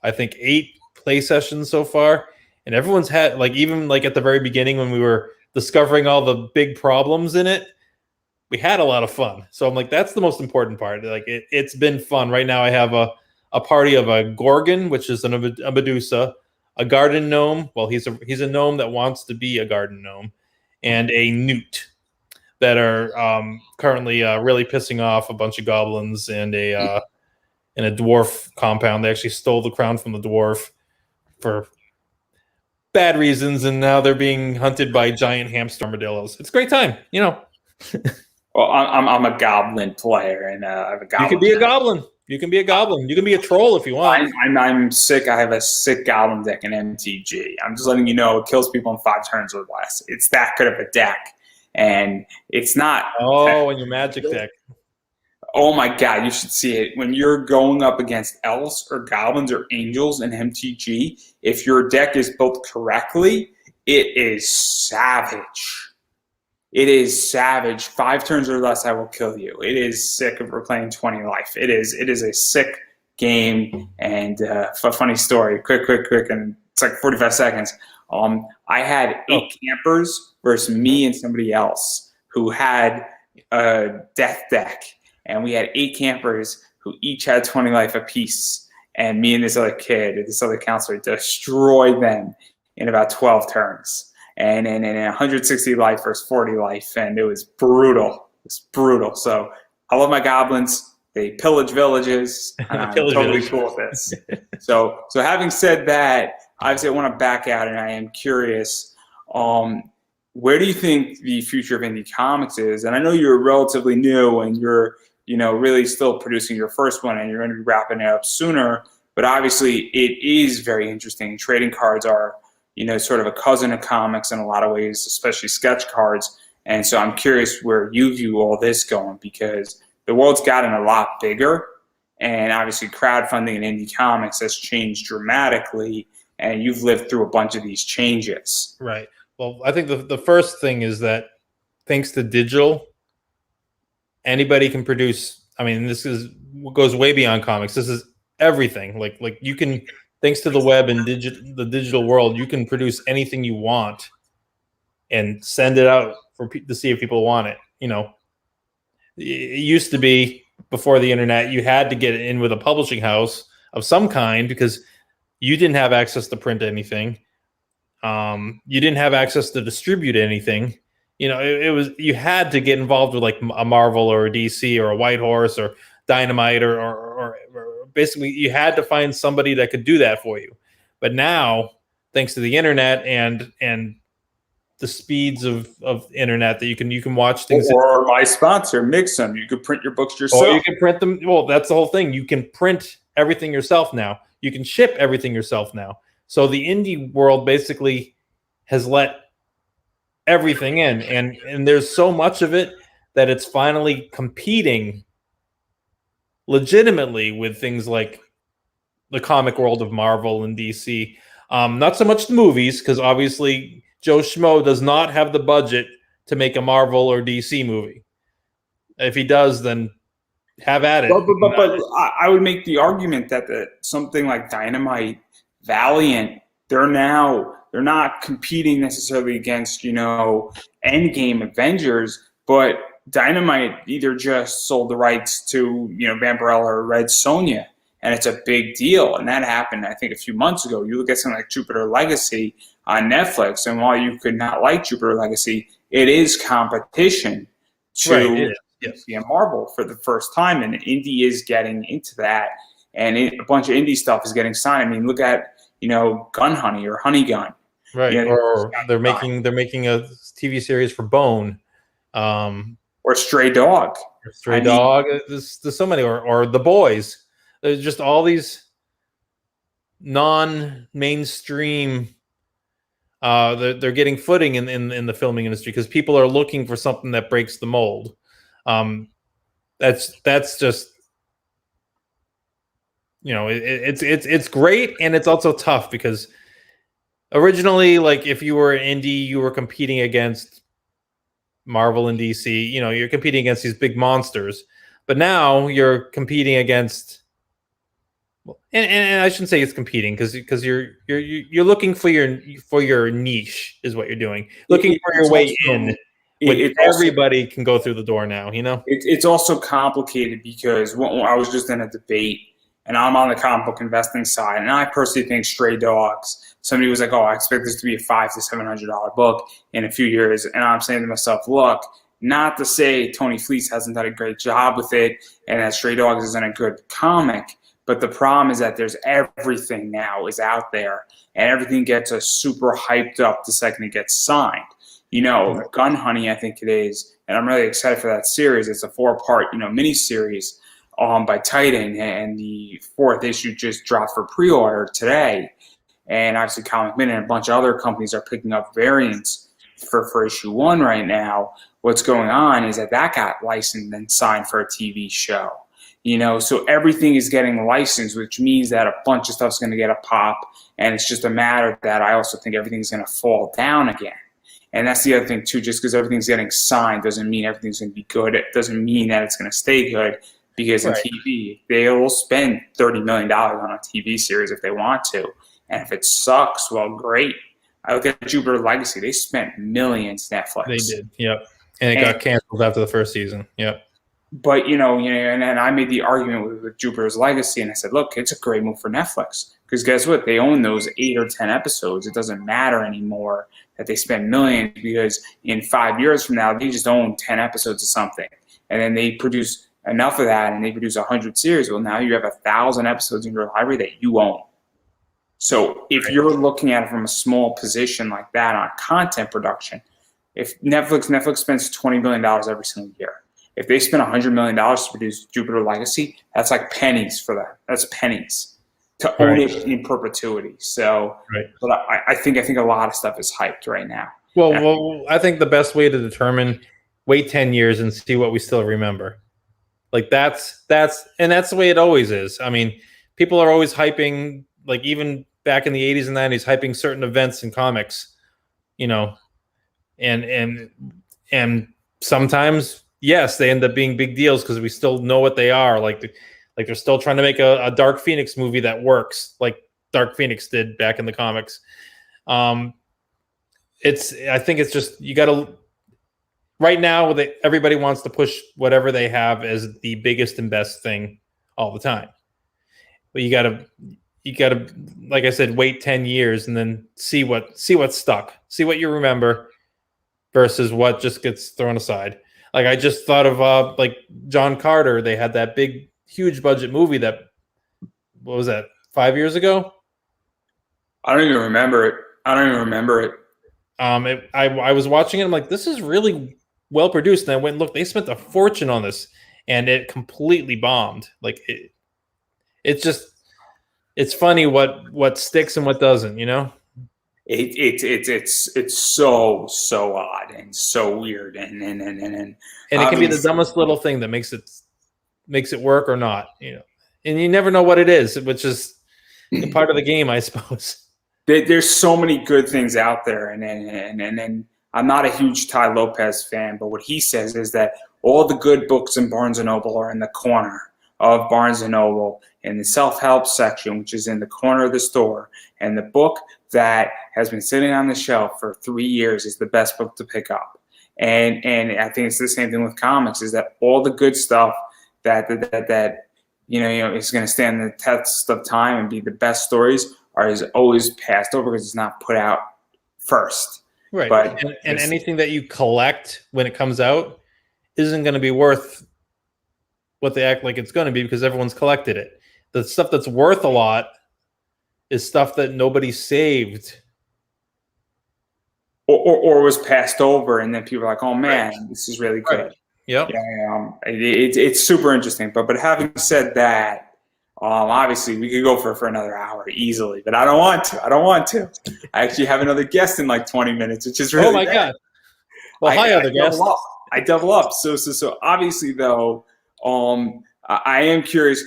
I think, 8 play sessions so far, and everyone's had, like, even like at the very beginning when we were discovering all the big problems in it, we had a lot of fun. So I'm like, that's the most important part. Like it's been fun. Right now I have a party of a Gorgon, which is a Medusa, a garden gnome. Well, he's a gnome that wants to be a garden gnome, and a newt that are currently really pissing off a bunch of goblins and a dwarf compound. They actually stole the crown from the dwarf for bad reasons, and now they're being hunted by giant hamster armadillos. It's a great time, Well, I'm a goblin player, and I have a goblin. You can be a goblin. You can be a goblin. You can be a troll if you want. I'm sick. I have a sick goblin deck in MTG. I'm just letting you know, it kills people in 5 turns or less. It's that good of a deck, and it's not. Oh, and your magic deck. Oh my God, you should see it. When you're going up against elves or goblins or angels in MTG, if your deck is built correctly, it is savage. It is savage. 5 turns or less, I will kill you. It is sick if we're playing 20 life. It is a sick game. And a funny story, quick, and it's like 45 seconds. I had 8 campers versus me and somebody else who had a death deck. And we had 8 campers who each had 20 life apiece. And me and this other kid, this other counselor, destroyed them in about 12 turns. And in 160 life versus 40 life. And it was brutal. So I love my goblins. They pillage villages. And I'm totally cool with this. So having said that, obviously I want to back out, and I am curious. Where do you think the future of indie comics is? And I know you're relatively new, and you're really still producing your first one, and you're going to be wrapping it up sooner. But obviously, it is very interesting. Trading cards are, sort of a cousin of comics in a lot of ways, especially sketch cards. And so I'm curious where you view all this going, because the world's gotten a lot bigger, and obviously crowdfunding and indie comics has changed dramatically, and you've lived through a bunch of these changes. Right. Well, I think the first thing is that thanks to digital, anybody can produce. I mean, this goes way beyond comics. This is everything. Like you can, thanks to the web and the digital world, you can produce anything you want and send it out to see if people want it. It used to be, before the internet, you had to get it in with a publishing house of some kind because you didn't have access to print anything. You didn't have access to distribute anything. it was, you had to get involved with like a Marvel or a DC or a White Horse or Dynamite or basically you had to find somebody that could do that for you. But now, thanks to the internet and the speeds of internet, that you can watch things. Or my sponsor, Mixum. You could print your books yourself. Or you can print them. Well, that's the whole thing. You can print everything yourself now. You can ship everything yourself now. So the indie world basically has let everything in, and there's so much of it that it's finally competing legitimately with things like the comic world of Marvel and DC. Not so much the movies, because obviously Joe Schmo does not have the budget to make a Marvel or DC movie. If he does, then have at it. But I would make the argument that something like Dynamite, Valiant, they're not competing necessarily against, Endgame Avengers, but Dynamite either just sold the rights to, Vampirella or Red Sonja, and it's a big deal. And that happened, I think, a few months ago. You look at something like Jupiter Legacy on Netflix, and while you could not like Jupiter Legacy, it is competition to Marvel for the first time, and indie is getting into that, and a bunch of indie stuff is getting signed. I mean, look at Gun Honey or Honey Gun, right? Or they're making a TV series for Bone, or Stray Dog. There's so many, or The Boys. There's just all these non-mainstream. They're getting footing in the filming industry because people are looking for something that breaks the mold. That's just, it's great, and it's also tough because originally, like, if you were an indie, you were competing against Marvel and DC. You're competing against these big monsters, but now you're competing against. And I shouldn't say it's competing because you're looking for your niche is what you're doing, looking for your way in. Everybody can go through the door now, It's also complicated because I was just in a debate, and I'm on the comic book investing side, and I personally think Stray Dogs. Somebody was like, "Oh, I expect this to be a $500 to $700 book in a few years," and I'm saying to myself, "Look, not to say Tony Fleece hasn't done a great job with it, and that Stray Dogs isn't a good comic." But the problem is that there's everything now is out there, and everything gets us super hyped up the second it gets signed. Gun Honey, I think it is, and I'm really excited for that series. It's a 4-part, miniseries by Titan, and the 4th issue just dropped for pre-order today. And obviously Comic Minute and a bunch of other companies are picking up variants for issue 1 right now. What's going on is that got licensed and signed for a TV show. So everything is getting licensed, which means that a bunch of stuff's going to get a pop, and it's just a matter that I also think everything's going to fall down again. And that's the other thing, too. Just because everything's getting signed doesn't mean everything's going to be good. It doesn't mean that it's going to stay good, because in TV, they'll spend $30 million on a TV series if they want to. And if it sucks, well, great. I look at Jupiter Legacy. They spent millions, Netflix. They did, yep. And it got canceled after the first season, yep. But, and then I made the argument with Jupiter's Legacy, and I said, look, it's a great move for Netflix. Because guess what? They own those 8 or 10 episodes. It doesn't matter anymore that they spend millions, because in 5 years from now, they just own 10 episodes of something. And then they produce enough of that, and they produce 100 series. Well, now you have 1,000 episodes in your library that you own. So if you're looking at it from a small position like that on content production, if Netflix spends $20 billion every single year. If they spend $100 million to produce Jupiter Legacy, that's like pennies for them. That's pennies to own it in perpetuity. So, but I think a lot of stuff is hyped right now. Well, I think the best way to determine, wait 10 years and see what we still remember. Like that's the way it always is. I mean, people are always hyping, like even back in the 80s and 90s, hyping certain events in comics, and sometimes, yes, they end up being big deals because we still know what they are. Like they're still trying to make a Dark Phoenix movie that works, like Dark Phoenix did back in the comics. I think it's just, you got to, right now, everybody wants to push whatever they have as the biggest and best thing all the time. But you got to, like I said, wait 10 years and then see what stuck, see what you remember, versus what just gets thrown aside. Like I just thought of like John Carter. They had that big, huge budget movie that, what was that, 5 years ago? I don't even remember it. I was watching it. I'm like, this is really well produced. And I went and looked. They spent a fortune on this, and it completely bombed. Like it's funny what sticks and what doesn't. You know. It's so odd and so weird and it can be the dumbest little thing that makes it work or not. You know, and you never know what it is, which is part of the game, I suppose. There's so many good things out there, and I'm not a huge Ty Lopez fan, but what he says is that all the good books in Barnes & Noble are in the corner of Barnes & Noble in the self-help section, which is in the corner of the store, and the book that has been sitting on the shelf for 3 years is the best book to pick up. And I think it's the same thing with comics, is that all the good stuff that you know is going to stand the test of time and be the best stories is always passed over because it's not put out first. Right. But and anything that you collect when it comes out isn't going to be worth what they act like it's going to be because everyone's collected it. The stuff that's worth a lot is stuff that nobody saved. Or was passed over, and then people are like, oh man, this is really good. Right. Yep. Yeah, it's super interesting. But having said that, obviously we could go for another hour easily, but I don't want to. I actually have another guest in like 20 minutes, which is really oh my god. Well, hi, other guest. I double up. So obviously though, I am curious.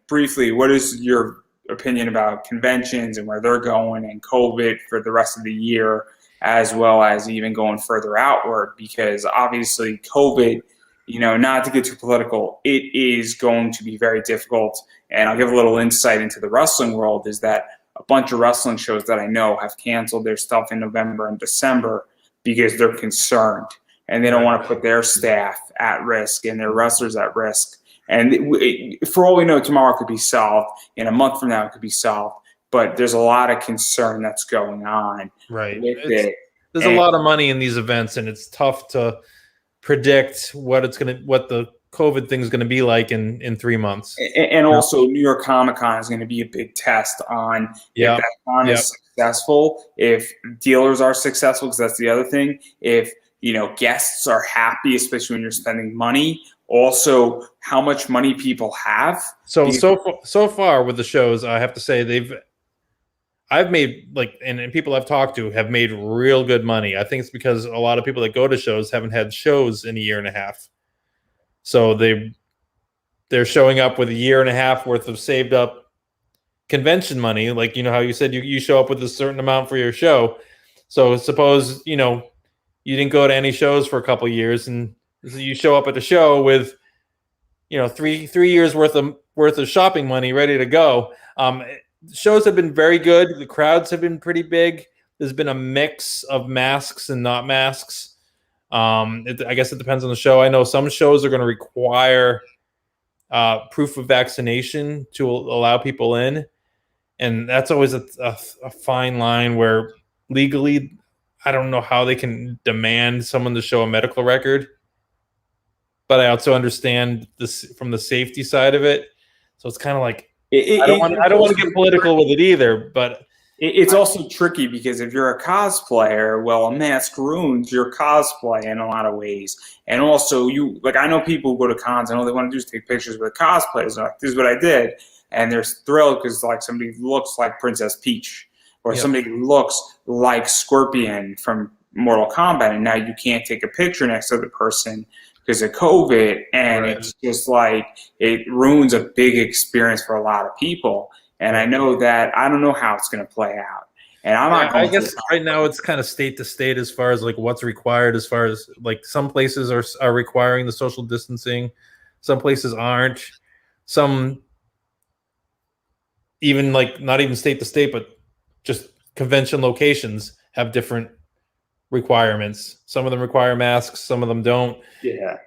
Briefly, what is your opinion about conventions and where they're going and COVID for the rest of the year, as well as even going further outward? Because obviously COVID, you know, not to get too political, it is going to be very difficult. And I'll give a little insight into the wrestling world is that a bunch of wrestling shows that I know have canceled their stuff in November and December because they're concerned and they don't want to put their staff at risk and their wrestlers at risk. And for all we know, tomorrow could be solved. In a month from now, it could be solved. But there's a lot of concern that's going on. Right. There's a lot of money in these events, and it's tough to predict what the COVID thing is going to be like in 3 months. And also, New York Comic Con is going to be a big test on if that con is successful, if dealers are successful, because that's the other thing. If guests are happy, especially when you're spending money. Also, how much money people have. So far with the shows, I have to say I've made and people I've talked to have made real good money. I think it's because a lot of people that go to shows haven't had shows in a year and a half. So they're showing up with a year and a half worth of saved up convention money. Like, how you said you show up with a certain amount for your show. So suppose, you didn't go to any shows for a couple of years and you show up at the show with, 3 years worth of shopping money ready to go. Shows have been very good. The crowds have been pretty big. There's been a mix of masks and not masks. I guess it depends on the show. I know some shows are going to require proof of vaccination to allow people in. And that's always a fine line where legally, I don't know how they can demand someone to show a medical record. But I also understand this from the safety side of it. So it's kind of like, I don't want to get political with it either, but it's also tricky because if you're a cosplayer, well, a mask ruins your cosplay in a lot of ways. And also, I know people who go to cons and all they want to do is take pictures with cosplayers. Like, this is what I did, and they're thrilled because somebody looks like Princess Peach, or somebody looks like Scorpion from Mortal Kombat, and now you can't take a picture next to the person because of COVID, and It's just it ruins a big experience for a lot of people. And I know that I don't know how it's going to play out. And I guess right now it's kind of state to state as far as what's required. As far as some places are requiring the social distancing, some places aren't. Some even not even state to state, but just convention locations have different requirements. Some of them require masks, some of them don't. Yeah.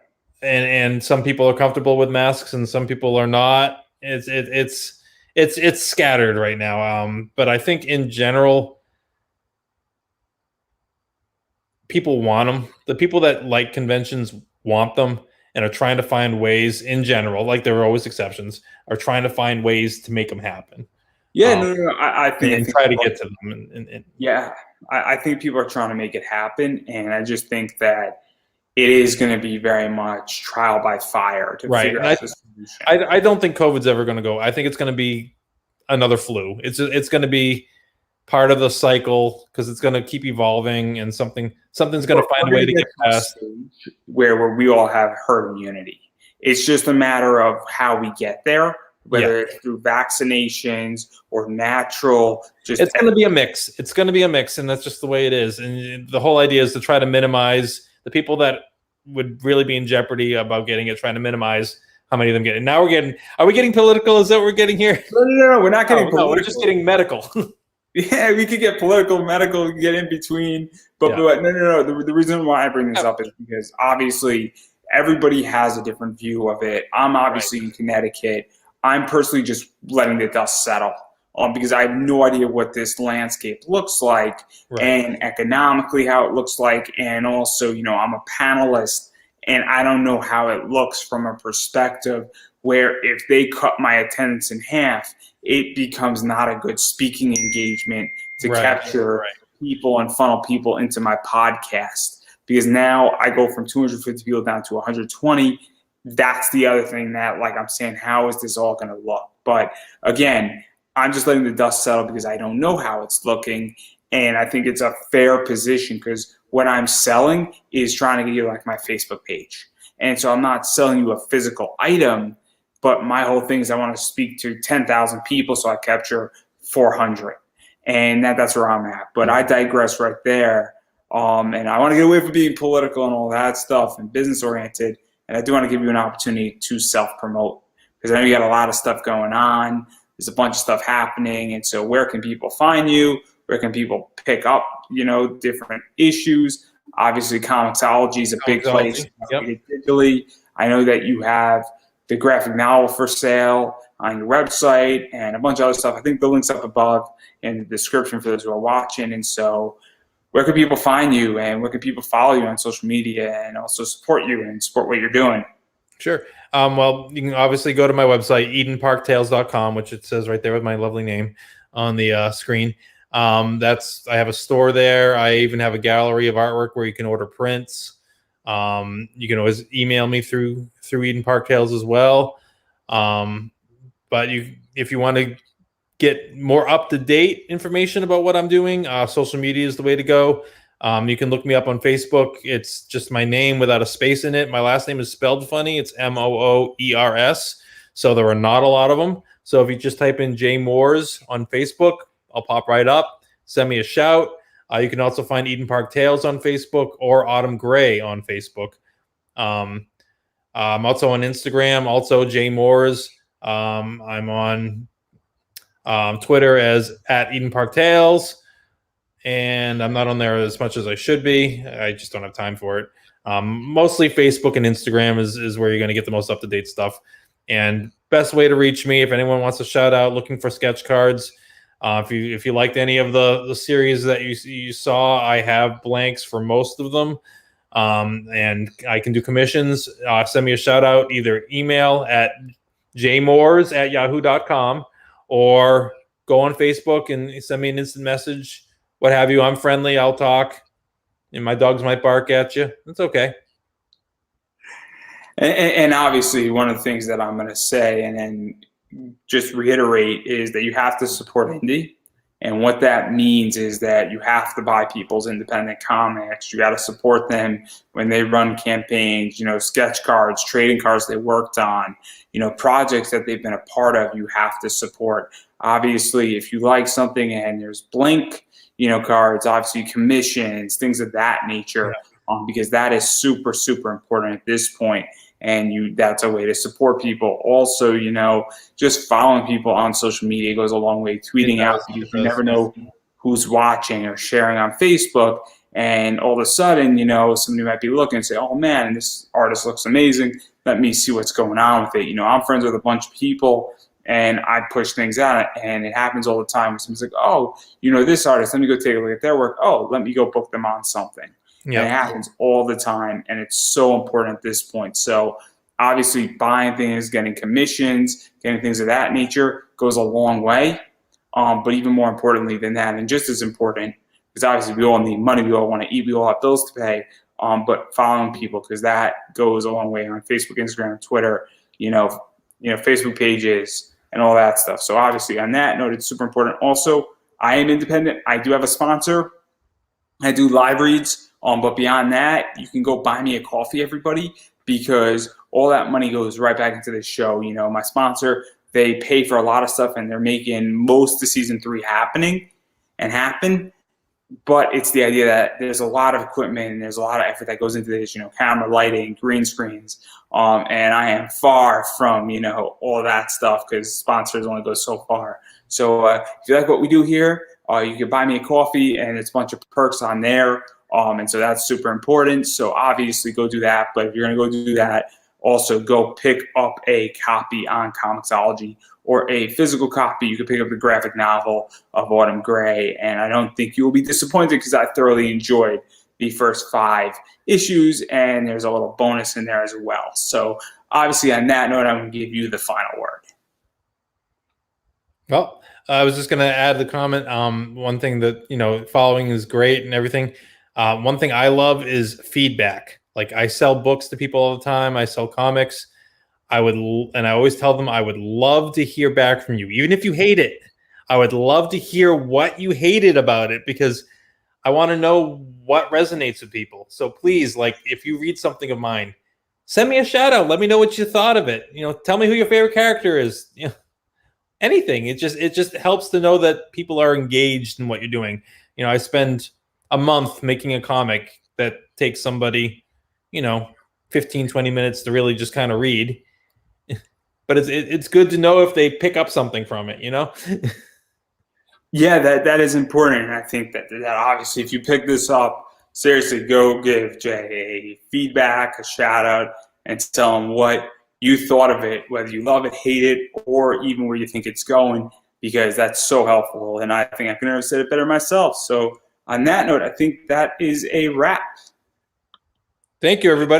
And some people are comfortable with masks and some people are not. It's scattered right now. But I think in general people want them. The people that like conventions want them and are trying to find ways in general, like there are always exceptions, are trying to find ways to make them happen. Yeah, no. I think try to get to them. Yeah, I think people are trying to make it happen, and I just think that it is going to be very much trial by fire to figure out the solution. I don't think COVID's ever going to go. I think it's going to be another flu. It's going to be part of the cycle because it's going to keep evolving, and something's going to find a way to get past. Where we all have herd immunity. It's just a matter of how we get there, whether it's through vaccinations or natural. It's going to be a mix. It's going to be a mix, and that's just the way it is. And the whole idea is to try to minimize the people that would really be in jeopardy about getting it, trying to minimize how many of them get it. Now are we getting political? Is that what we're getting here? No, we're not getting political. We're just getting medical. Yeah, we could get political, medical, get in between. But no. The reason why I bring this up is because obviously everybody has a different view of it. I'm obviously in Connecticut. I'm personally just letting the dust settle because I have no idea what this landscape looks like and economically how it looks like. And also, I'm a panelist and I don't know how it looks from a perspective where if they cut my attendance in half, it becomes not a good speaking engagement to capture people and funnel people into my podcast. Because now I go from 250 people down to 120. That's the other thing that, like I'm saying, how is this all going to look? But again, I'm just letting the dust settle because I don't know how it's looking. And I think it's a fair position because what I'm selling is trying to get you like my Facebook page. And so I'm not selling you a physical item, but my whole thing is I want to speak to 10,000 people, so I capture 400. And that's where I'm at. But I digress right there. And I want to get away from being political and all that stuff and business-oriented. And I do want to give you an opportunity to self-promote because I know you got a lot of stuff going on. There's a bunch of stuff happening. And so where can people find you? Where can people pick up, different issues? Obviously, Comixology is a big place. Digitally. I know that you have the graphic novel for sale on your website and a bunch of other stuff. I think the link's up above in the description for those who are watching. And so where can people find you and where can people follow you on social media and also support you and support what you're doing? Sure. Well, you can obviously go to my website, EdenParkTales.com, which it says right there with my lovely name on the screen. I have a store there. I even have a gallery of artwork where you can order prints. You can always email me through Eden Park Tales as well. But if you want to get more up-to-date information about what I'm doing, social media is the way to go. You can look me up on Facebook. It's just my name without a space in it. My last name is spelled funny. It's Moors. So there are not a lot of them. So if you just type in Jay Mooers on Facebook, I'll pop right up. Send me a shout. You can also find Eden Park Tales on Facebook or Autumn Gray on Facebook. I'm also on Instagram, also Jay Mooers. I'm on Twitter as @Eden Park Tales. And I'm not on there as much as I should be. I just don't have time for it. Mostly Facebook and Instagram is where you're going to get the most up-to-date stuff. And best way to reach me, if anyone wants a shout out, looking for sketch cards. If you liked any of the series that you saw, I have blanks for most of them. And I can do commissions. Send me a shout out, either email at jmoores@yahoo.com or go on Facebook and send me an instant message. What have you? I'm friendly. I'll talk. And my dogs might bark at you. It's okay. And obviously, one of the things that I'm going to say and then just reiterate is that you have to support indie. And what that means is that you have to buy people's independent comics. You got to support them when they run campaigns, sketch cards, trading cards they worked on, projects that they've been a part of, you have to support. Obviously, if you like something and there's blank, cards, obviously commissions, things of that nature, because that is super, super important at this point. And that's a way to support people. Also, just following people on social media goes a long way. Tweeting out, because you never know who's watching or sharing on Facebook. And all of a sudden, somebody might be looking and say, oh man, this artist looks amazing. Let me see what's going on with it. I'm friends with a bunch of people and I push things out, and it happens all the time. Someone's like, oh, this artist, let me go take a look at their work. Oh, let me go book them on something. And it happens all the time, and it's so important at this point. So obviously buying things, getting commissions, getting things of that nature goes a long way. But even more importantly than that, and just as important, because obviously we all need money, we all want to eat, we all have bills to pay, but following people, because that goes a long way on Facebook, Instagram, Twitter, Facebook pages and all that stuff. So obviously on that note, it's super important. Also, I am independent. I do have a sponsor. I do live reads. But beyond that, you can go buy me a coffee, everybody, because all that money goes right back into the show. My sponsor, they pay for a lot of stuff, and they're making most of season 3 happen. But it's the idea that there's a lot of equipment and there's a lot of effort that goes into this, camera, lighting, green screens. And I am far from, all that stuff, because sponsors only go so far. So if you like what we do here, you can buy me a coffee, and it's a bunch of perks on there. And so that's super important. So obviously go do that. But if you're going to go do that, also go pick up a copy on Comixology, or a physical copy. You can pick up the graphic novel of Autumn Gray. And I don't think you will be disappointed, because I thoroughly enjoyed the first 5 issues. And there's a little bonus in there as well. So obviously on that note, I'm going to give you the final word. Well, I was just going to add the comment. One thing that, following is great and everything. One thing I love is feedback. Like, I sell books to people all the time. I sell comics. I always tell them I would love to hear back from you. Even if you hate it, I would love to hear what you hated about it, because I want to know what resonates with people. So please, if you read something of mine, send me a shout out. Let me know what you thought of it. Tell me who your favorite character is. Anything. It just helps to know that people are engaged in what you're doing. I spend a month making a comic that takes somebody, 15, 20 minutes to really just kind of read. But it's good to know if they pick up something from it, Yeah, that is important. And I think that obviously, if you pick this up, seriously, go give Jay a feedback, a shout out, and tell him what you thought of it, whether you love it, hate it, or even where you think it's going, because that's so helpful. And I think I could never have said it better myself. So on that note, I think that is a wrap. Thank you, everybody.